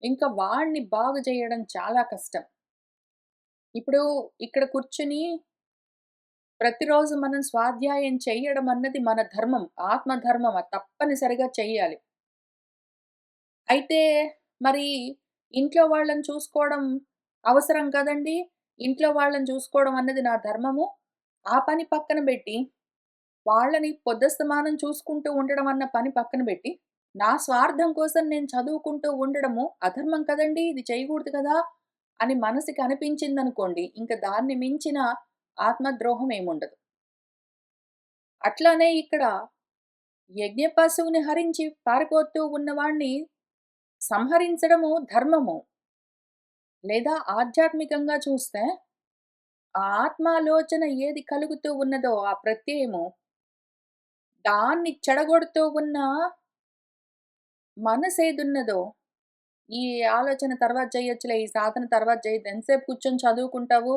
ఇంకా వాణ్ణి బాగు చేయడం చాలా కష్టం. ఇప్పుడు ఇక్కడ కూర్చుని ప్రతిరోజు మనం స్వాధ్యాయం చెయ్యడం అన్నది మన ధర్మం, ఆత్మధర్మం. అది తప్పనిసరిగా చెయ్యాలి. అయితే మరి ఇంట్లో వాళ్ళని చూసుకోవడం అవసరం కదండీ! ఇంట్లో వాళ్ళని చూసుకోవడం అన్నది నా ధర్మము. ఆ పని పక్కన పెట్టి వాళ్ళని పొద్దస్తమానం చూసుకుంటూ ఉండడం అన్న పని పక్కన బెట్టి, నా స్వార్థం కోసం నేను చదువుకుంటూ ఉండడము అధర్మం కదండీ! ఇది చేయకూడదు కదా! అని మనసుకి అనిపించిందనుకోండి, ఇంక దాన్ని మించిన ఆత్మద్రోహం ఏముండదు. అట్లానే ఇక్కడ యజ్ఞపశువుని హరించి పారిపోతూ ఉన్నవాణ్ణి సంహరించడము ధర్మము. లేదా ఆధ్యాత్మికంగా చూస్తే, ఆ ఆత్మాలోచన ఏది కలుగుతూ ఉన్నదో ఆ ప్రత్యయము, దాన్ని చెడగొడుతూ ఉన్న మనసేదున్నదో, ఈ ఆలోచన తర్వాత చేయొచ్చులే, ఈ సాధన తర్వాత చేయొద్దు. ఎంతసేపు కూర్చొని చదువుకుంటావు,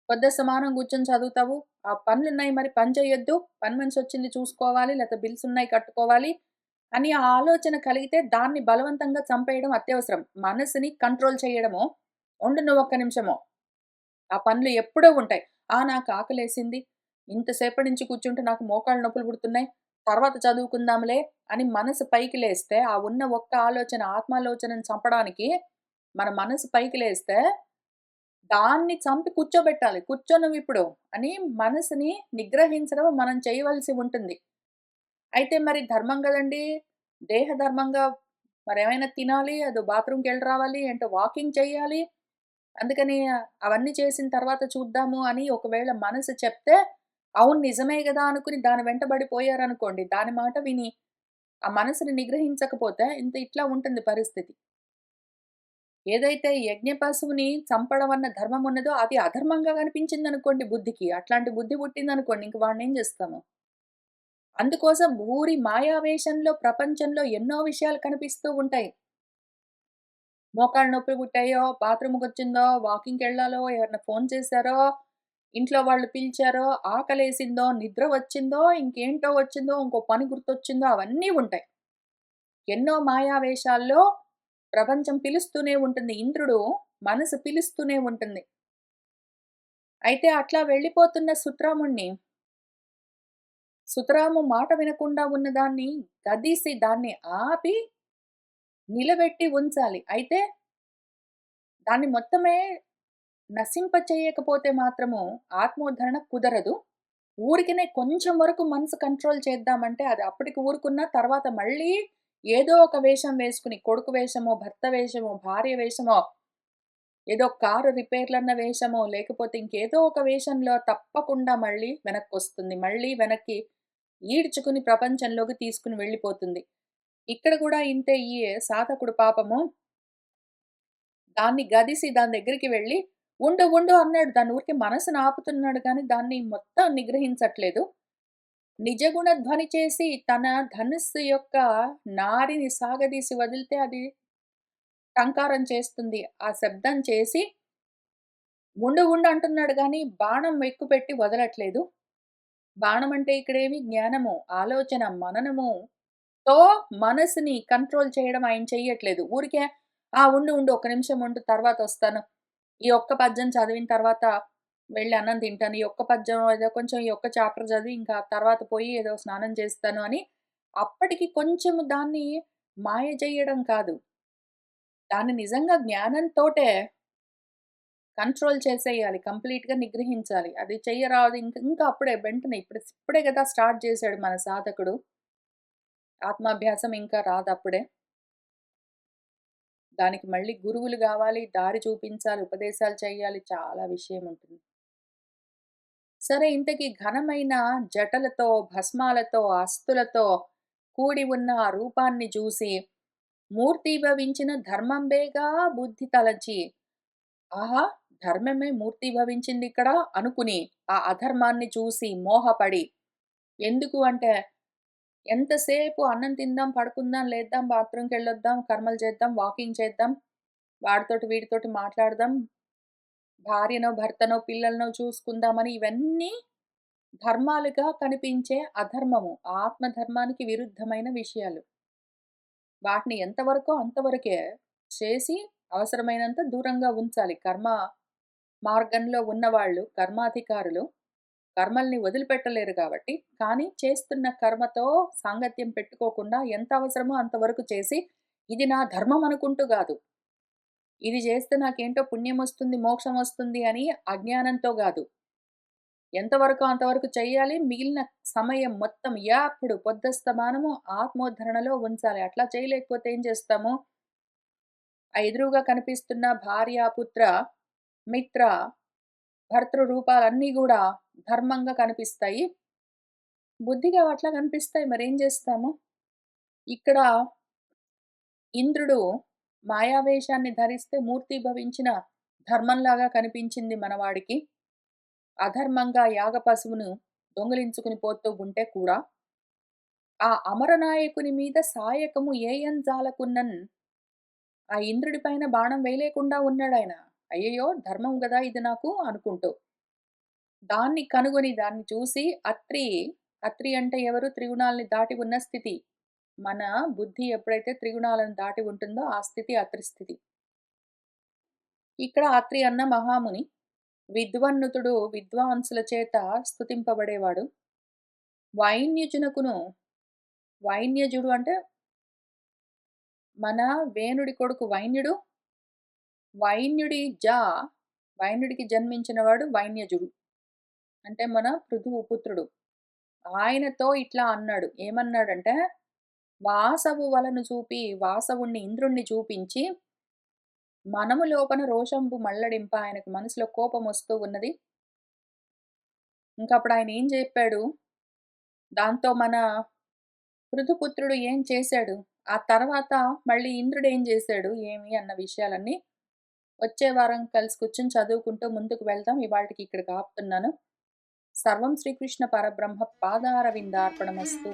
పొద్దస్తమానం కూర్చొని చదువుతావు, ఆ పనులున్నాయి మరి పని చెయ్యొద్దు, పని మనిషొచ్చింది చూసుకోవాలి, లేతే బిల్సున్నాయి కట్టుకోవాలి అని ఆ ఆలోచన కలిగితే దాన్ని బలవంతంగా చంపేయడం అత్యవసరం. మనసుని కంట్రోల్ చేయడము, ఉండు నువ్వొక్క నిమిషము, ఆ పనులు ఎప్పుడో ఉంటాయి. నాకు ఆకలేసింది, ఇంతసేపటి నుంచి కూర్చుంటే నాకు మోకాళ్ళు నొప్పులు పుడుతున్నాయి, తర్వాత చదువుకుందాంలే అని మనసు పైకి లేస్తే, ఆ ఉన్న ఒక్క ఆలోచన ఆత్మాలోచనను చంపడానికి మన మనసు పైకి లేస్తే, దాన్ని చంపి కూర్చోబెట్టాలి. కూర్చో నువ్విప్పుడు అని మనసుని నిగ్రహించడం మనం చేయవలసి ఉంటుంది. అయితే మరి ధర్మం గదండీ! దేహ ధర్మంగా మరేమైనా తినాలి, అదో బాత్రూమ్‌కెళ్ళి రావాలి, ఏంటో వాకింగ్ చెయ్యాలి. అందుకని అవన్నీ చేసిన తర్వాత చూద్దాము అని ఒకవేళ మనసు చెప్తే, అవును నిజమే గదా! అనుకుని దాని వెంటబడి పోయారనుకోండి, దాని మాట విని ఆ మనసుని నిగ్రహించకపోతే ఇట్లా ఉంటుంది పరిస్థితి. ఏదైతే యజ్ఞ పశువుని చంపడం అన్న ధర్మం ఉన్నదో అది అధర్మంగా కనిపించిందనుకోండి బుద్ధికి, అట్లాంటి బుద్ధి పుట్టిందనుకోండి ఇంక వాడినేం జేస్తాము? అందుకోసం ఊరి మాయావేశంలో ప్రపంచంలో ఎన్నో విషయాలు కనిపిస్తూ ఉంటాయి. మోకాళ్ళు నొప్పి పుట్టాయో, బాత్రూమ్‌కొచ్చిందో, వాకింగ్‌కెళ్ళాలో, ఎవరైనా ఫోను చేశారో, ఇంట్లో వాళ్ళు పిలిచారో, ఆకలేసిందో, నిద్ర వచ్చిందో, ఇంకేంటో వచ్చిందో, ఇంకో పని గుర్తొచ్చిందో అవన్నీ ఉంటాయి. ఎన్నో మాయావేషాల్లో ప్రపంచం పిలుస్తూనే ఉంటుంది. ఇంద్రుడు మనసు పిలుస్తూనే ఉంటుంది. అయితే అట్లా వెళ్ళిపోతున్న సుతరాము మాట వినకుండా ఉన్నదాన్ని గదీసి దాన్ని ఆపి నిలబెట్టి ఉంచాలి. అయితే దాన్ని మొత్తమే నశింపచేయకపోతే మాత్రము ఆత్మోద్ధరణ కుదరదు. ఊరికనే కొంచెం వరకు మనసు కంట్రోల్ చేద్దామంటే అది అప్పటికి ఊరుకున్న తర్వాత మళ్ళీ ఏదో ఒక వేషం వేసుకొని కొడుకు వేషమో, భర్త వేషమో, భార్య వేషమో, ఏదో కారు రిపేర్లన్న వేషమో, లేకపోతే ఇంకేదో ఒక వేషంలో తప్పకుండా మళ్ళీ వెనక్కొస్తుంది. మళ్ళీ వెనక్కి ఈడ్చుకుని ప్రపంచంలోకి తీసుకొని వెళ్ళిపోతుంది. ఇక్కడ గూడా ఇంతే ఈ సాధకుడు పాపము దాన్ని గదిసి దాని దగ్గరికి వెళ్లి, ఉండు ఉండు అన్నాడు. దాన్ని ఊరికే మనసుని ఆపుతున్నాడు గానీ, దాన్ని మొత్తం నిగ్రహించట్లేదు. నిజగుణ ధ్వని చేసి తన ధనుస్సు యొక్క నారిని సాగదీసి వదిలితే అది టంకారం చేస్తుంది. ఆ శబ్దం చేసి ఉండు ఉండు అంటున్నాడు గానీ, బాణం ఎక్కుపెట్టి వదలట్లేదు. బాణం అంటే ఇక్కడేమి జ్ఞానము, ఆలోచన, మననము తో మనసుని కంట్రోల్ చేయడం ఆయన చెయ్యట్లేదు. ఊరికే ఉండు ఉండు ఒక్క నిమిషం ఉండు తర్వాతొస్తాను. ఈ ఒక్క పద్యం చదివిన తర్వాత వెళ్ళి అన్నం తింటాను. ఈ ఒక్క పద్యం ఏదో కొంచెం ఈ ఒక్క చాప్టర్ చదివి ఇంకా తర్వాత పోయి ఏదో స్నానం చేస్తాను అని అప్పటికి కొంచెం దాన్ని మాయ చెయ్యడం కాదు. దాన్ని నిజంగా జ్ఞానంతోటే కంట్రోల్ చేసేయాలి. కంప్లీట్‌గా నిగ్రహించాలి. అది చెయ్యరాదు ఇంకా అప్పుడే వెంటనే ఇప్పుడే గదా స్టార్ట్ చేశాడు మన సాధకుడు. ఆత్మాభ్యాసం ఇంకా రాదప్పుడే. దానికి మళ్ళీ గురువులు గావాలి, దారి చూపించాలి, ఉపదేశాలు చేయాలి. చాలా విషయం ఉంటుంది. సరే ఇంతకీ ఘనమైన జటలతో, భస్మాలతో, అస్తులతో కూడి ఉన్న ఆ రూపాన్ని చూసి మూర్తీభవించిన ధర్మంబేగా బుద్ధి తలచి, ఆహా! ధర్మమే మూర్తీభవించిందిక్కడ అనుకుని, ఆ అధర్మాన్ని చూసి మోహపడి, ఎందుకు అంటే ఎంతసేపు అన్నం తిందాం, పడుకుందాం, లేద్దాం, బాత్రూమ్‌కెళ్ళొద్దాం, కర్మలు చేద్దాం, వాకింగ్ చేద్దాం, వాడితోటి వీడితోటి మాట్లాడదాం, భార్యనో, భర్తనో, పిల్లలనో చూసుకుందామని ఇవన్నీ ధర్మాలుగా కనిపించే అధర్మము. ఆత్మ ధర్మానికి విరుద్ధమైన విషయాలు. వాటిని ఎంతవరకో అంతవరకే చేసి అవసరమైనంత దూరంగా ఉంచాలి. మార్గంలో ఉన్నవాళ్ళు, కర్మాధికారులు కర్మల్ని వదిలిపెట్టలేరు గాబట్టి, కానీ చేస్తున్న కర్మతో సాంగత్యం పెట్టుకోకుండా ఎంత అవసరమో అంతవరకు చేసి, ఇది నా ధర్మం అనుకుంటూ గాదు. ఇది జేస్తే నాకేంటో పుణ్యమొస్తుంది, మోక్షమొస్తుంది అని అజ్ఞానంతో గాదు. ఎంతవరకో అంతవరకు చెయ్యాలి. మిగిలిన సమయం మొత్తం యాప్పుడు పొద్దస్తమానము ఆత్మోద్ధరణలో ఉంచాలి. అట్లా చేయలేకపోతే ఏం చేస్తాము? ఆ ఎదురుగా కనిపిస్తున్న భార్య, పుత్ర, మిత్ర, భర్తృ రూపాలన్నీ గూడా ధర్మంగా కనిపిస్తాయి. బుద్ధిగా అట్లా కనిపిస్తాయి. మరేం జేస్తాము? ఇక్కడ ఇంద్రుడు మాయావేషాన్ని ధరిస్తే మూర్తీభవించిన ధర్మంలాగా కనిపించింది మనవాడికి. అధర్మంగా యాగ పశువును దొంగిలించుకుని పోతూ ఉంటే కూడా, ఆ అమరనాయకుని మీద సాయకము ఏయంజాలకున్నన్ ఆ ఇంద్రుడి పైన బాణం వేయలేకుండా ఉన్నాడాయన. అయ్యయ్యో! ధర్మం గదా ఇది నాకు అనుకుంటూ. దాన్ని కనుగొని దాన్ని చూసి అత్రి అంటే ఎవరు? త్రిగుణాల్ని దాటి ఉన్న స్థితి. మన బుద్ధి ఎప్పుడైతే త్రిగుణాలను దాటి ఉంటుందో ఆ స్థితి అత్రి స్థితి. ఇక్కడ అత్రి అన్న మహాముని విద్వన్నుతుడు విద్వాంసుల చేత స్తుతింపబడేవాడు. వైన్యజునకును వైన్యజుడు అంటే మన వేనుడి కొడుకు వైన్యుడు. వైన్యుడి జ వైన్యుడికి జన్మించినవాడు వైన్యజుడు. అంటే మన పృథువు పుత్రుడు. ఆయనతో ఇట్లా అన్నాడు. ఏమన్నాడంటే, వాసవు వలను చూపి వాసవుడిని ఇంద్రుడిని చూపించి, మనము లోపన రోషంబు మళ్లడింప ఆయనకు మనసులో కోపమొస్తూ ఉన్నది. ఇంకప్పుడు ఆయన ఏం జెప్పాడు, దాంతో మన పృథుపుత్రుడు ఏం చేశాడు, ఆ తర్వాత మళ్ళీ ఇంద్రుడేం జేశాడు, ఏమి అన్న విషయాలన్నీ వచ్చే వారం కలిసి కూర్చొని చదువుకుంటూ ముందుకు వెళ్దాం. ఇవాల్టికి ఇక్కడికి ఆపుతున్నాను. సర్వం శ్రీకృష్ణ పరబ్రహ్మ పాదారవిందార్పణమస్తు.